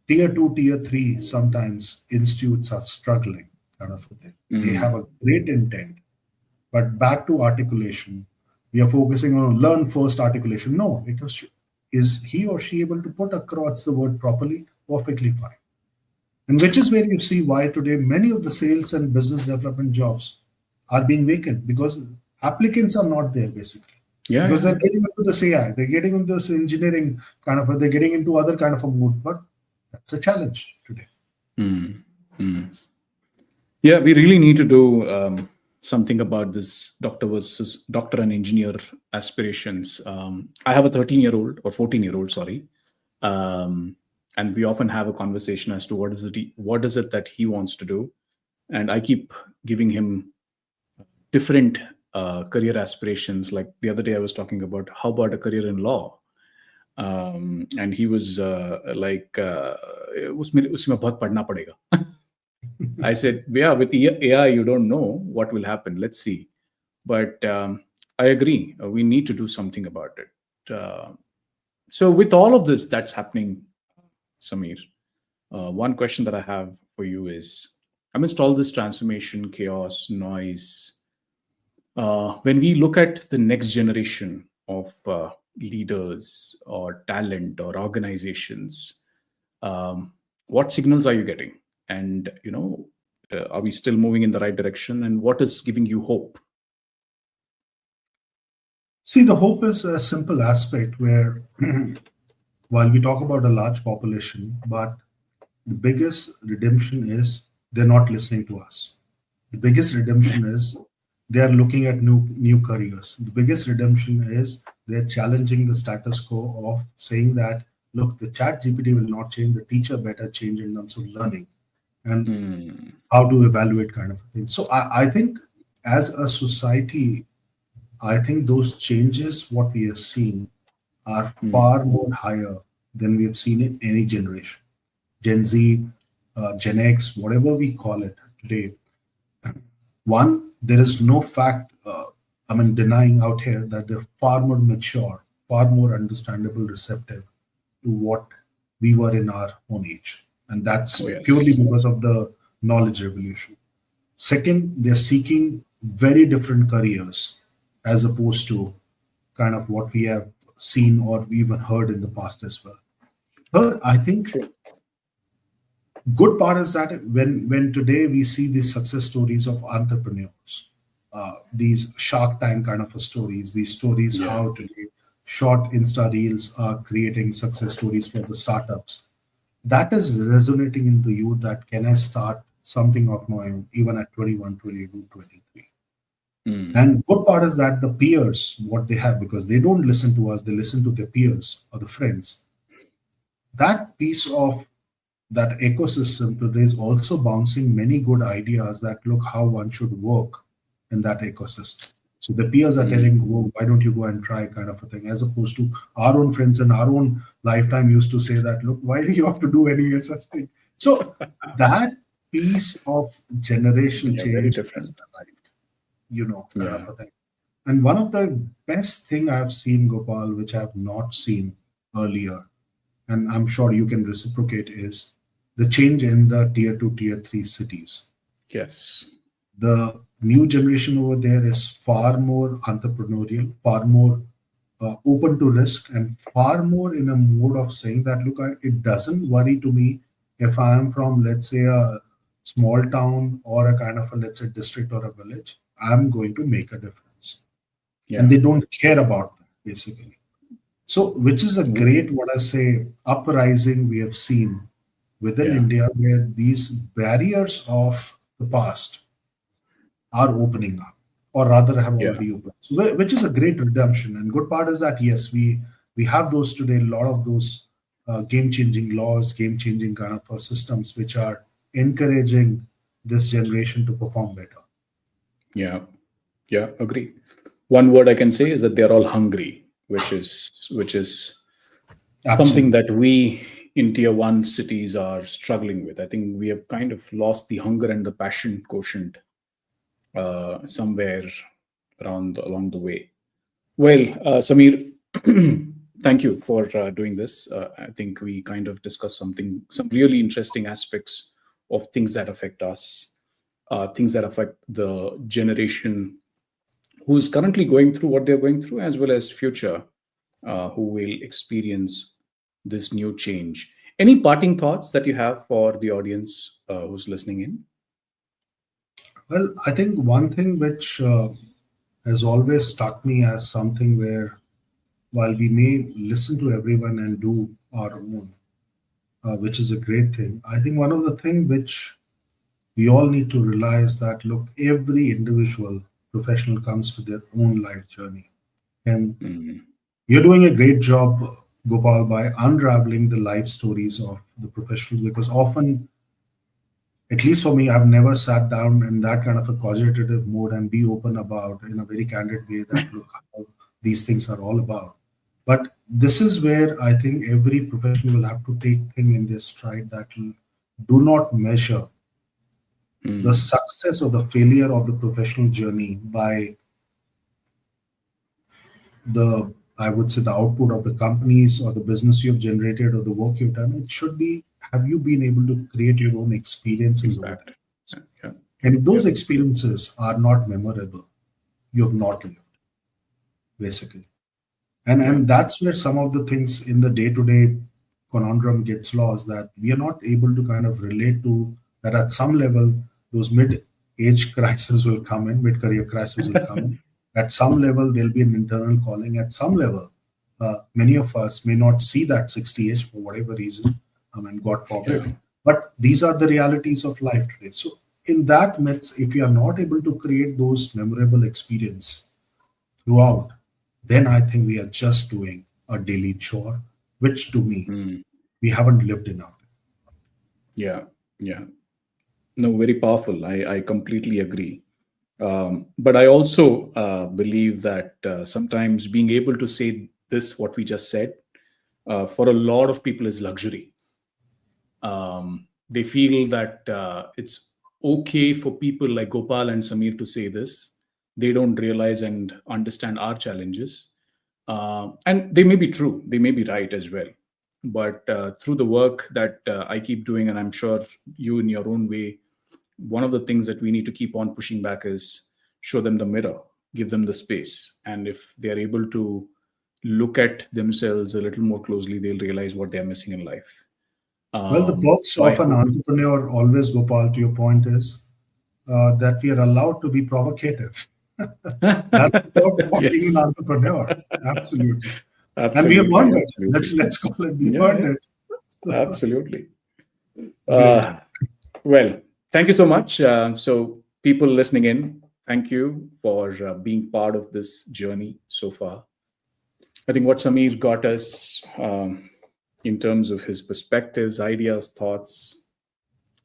tier two, tier three, sometimes institutes are struggling, kind of a thing. They have Mm. a great intent, but back to articulation, we are focusing on learn first articulation. No, is he or she able to put across the word properly? Perfectly fine. And which is where you see why today many of the sales and business development jobs are being vacant because applicants are not there basically. Yeah. Because Yeah. they're getting into this AI, they're getting into this engineering kind of, they're getting into other kind of a mood. But that's a challenge today. Mm. Mm. Yeah. We really need to do something about this doctor versus doctor and engineer aspirations. I have a 13-year-old or 14-year-old, sorry. And we often have a conversation as to what is it that he wants to do. And I keep giving him different career aspirations. Like the other day, I was talking about how about a career in law, and he was like, उसमें बहुत पढ़ना पड़ेगा. I said, yeah, with AI, you don't know what will happen. Let's see. But I agree. We need to do something about it. So, with all of this that's happening, Sameer, one question that I have for you is amidst all this transformation, chaos, noise, when we look at the next generation of leaders or talent or organizations, what signals are you getting? And, are we still moving in the right direction? And what is giving you hope? See, the hope is a simple aspect where while we talk about a large population, but the biggest redemption is they're not listening to us. The biggest redemption is they are looking at new careers. The biggest redemption is they're challenging the status quo of saying that look, the chat GPT will not change, the teacher better change in terms of learning and Hmm. how to evaluate kind of thing. So I think as a society, I think those changes what we are seeing are Hmm. far more higher than we have seen in any generation. Gen Z, Gen X, whatever we call it today. One, there is no fact, denying out here that they're far more mature, far more understandable, receptive to what we were in our own age. And Oh, that's purely yes. because of the knowledge revolution. Second, they're seeking very different careers as opposed to kind of what we have seen or we even heard in the past as well. Third, I think True. good part is that when today we see these success stories of entrepreneurs, these Shark Tank kind of a stories, these stories Yeah. how today short Insta reels are creating success stories for the startups. that is resonating in the youth, that can I start something of my own even at 21, 22, 23. Mm. And good part is that the peers, what they have, because they don't listen to us, they listen to their peers or the friends. That piece of that ecosystem today is also bouncing many good ideas that look how one should work in that ecosystem. So the peers are Mm. telling, "Go, why don't you go and try," kind of a thing, as opposed to our own friends in our own lifetime used to say that, "Look, why do you have to do any such thing?" So that piece of generational Yeah, very change has different. arrived, kind of Yeah. a thing. And one of the best thing I've seen, Gopal, which I've not seen earlier, and I'm sure you can reciprocate, is the change in the tier two, tier three cities. Yes. The new generation over there is far more entrepreneurial, far more open to risk, and far more in a mode of saying that, look, it doesn't worry to me if I am from, let's say, a small town or a kind of a, let's say, district or a village. I'm going to make a difference. And Yeah. they don't care about that, basically. So, which is a W- great, what I say, uprising we have seen within Yeah. India, where these barriers of the past are opening up, or rather have Yeah. already opened. So, which is a great redemption. And good part is that yes, we have those today. A lot of those game-changing laws, game-changing kind of systems, which are encouraging this generation to perform better. Yeah. Yeah. Agree. One word I can say is that they're all hungry, which is something Absolutely. that we in tier one cities are struggling with. I think we have kind of lost the hunger and the passion quotient somewhere along the way. Well, Sameer, thank you for doing this. I think we kind of discussed some really interesting aspects of things that affect us, things that affect the generation who's currently going through what they're going through, as well as future who will experience this new change. Any parting thoughts that you have for the audience who's listening in? Well, I think one thing which has always struck me as something where, while we may listen to everyone and do our own, which is a great thing, I think one of the things which we all need to realize that, look, every individual professional comes with their own life journey. And Mm. you're doing a great job, Gopal, by unraveling the life stories of the professionals, because often, at least for me, I've never sat down in that kind of a cogitative mode and be open about, in a very candid way, that look how these things are all about. But this is where I think every professional will have to take thing in their stride, that do not measure the Mm. success or the failure of the professional journey by the, I would say, the output of the companies or the business you've generated or the work you've done. It should be, have you been able to create your own experiences over Impact. there? Yeah. And if Yeah. those experiences are not memorable, you have not lived, basically. And Yeah. and that's where some of the things in the day-to-day conundrum gets lost, that we are not able to kind of relate to that. At some level, those mid-age crisis will come in, mid-career crisis will come in. At some level, there'll be an internal calling. At some level, many of us may not see that 60 age for whatever reason, and God Yeah. forbid. But these are the realities of life today. So in that midst, if you are not able to create those memorable experience throughout, then I think we are just doing a daily chore, which to me, Mm. we haven't lived enough. Yeah. Yeah. No, very powerful. I completely agree. But I also believe that sometimes being able to say this, what we just said, for a lot of people is luxury. They feel that it's okay for people like Gopal and Sameer to say this. They don't realize and understand our challenges. And they may be true, they may be right as well. But through the work that I keep doing, and I'm sure you in your own way, one of the things that we need to keep on pushing back is show them the mirror, give them the space. And if they are able to look at themselves a little more closely, they'll realize what they're missing in life. Well, the perks So I of an hope, entrepreneur always, Gopal, to your point, is that we are allowed to be provocative. That's the perk of being an yes, entrepreneur. Absolutely. And we have absolutely, earned it. absolutely. Let's call it, we've Yeah, earned yeah. it. Absolutely. Great. Well, thank you so much. So, people listening in, thank you for being part of this journey so far. I think what Sameer got us in terms of his perspectives, ideas, thoughts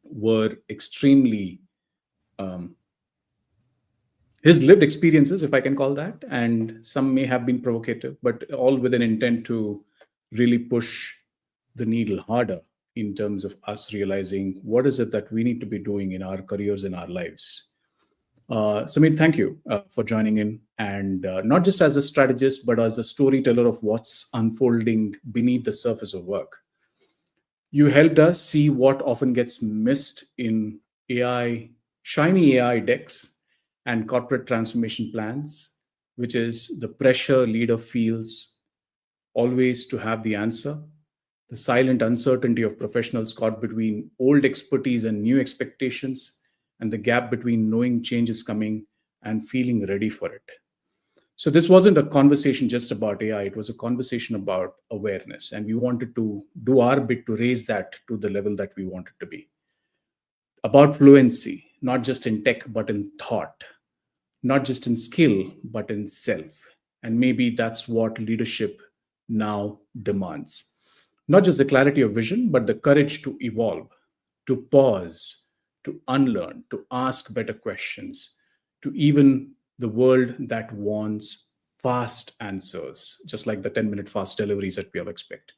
were extremely um, his lived experiences, if I can call that, and some may have been provocative, but all with an intent to really push the needle harder in terms of us realizing what is it that we need to be doing in our careers, in our lives. Samir, thank you for joining in, and not just as a strategist, but as a storyteller of what's unfolding beneath the surface of work. You helped us see what often gets missed in AI, shiny AI decks and corporate transformation plans, which is the pressure leader feels always to have the answer, the silent uncertainty of professionals caught between old expertise and new expectations, and the gap between knowing change is coming and feeling ready for it. So this wasn't a conversation just about AI, it was a conversation about awareness. And we wanted to do our bit to raise that to the level that we wanted to be. About fluency, not just in tech, but in thought, not just in skill, but in self. And maybe that's what leadership now demands. Not just the clarity of vision, but the courage to evolve, to pause, to unlearn, to ask better questions, to even the world that wants fast answers, just like the 10-minute fast deliveries that we all expect.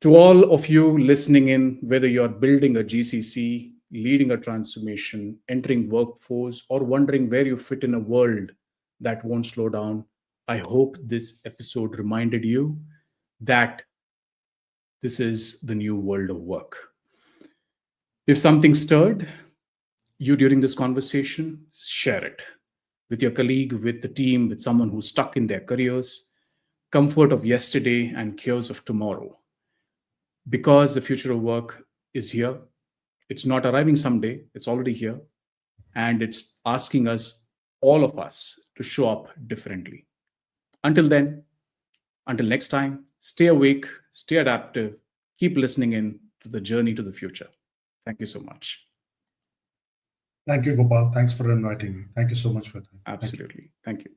To all of you listening in, whether you're building a GCC, leading a transformation, entering workforce, or wondering where you fit in a world that won't slow down, I hope this episode reminded you that this is the new world of work. If something stirred you during this conversation, share it with your colleague, with the team, with someone who's stuck in their careers, comfort of yesterday and chaos of tomorrow. Because the future of work is here. It's not arriving someday, it's already here. And it's asking us, all of us, to show up differently. Until then, until next time, stay awake, stay adaptive, keep listening in to the journey to the future. Thank you so much. Thank you, Gopal. Thanks for inviting me. Thank you so much for that. Thank you. Absolutely. Thank you.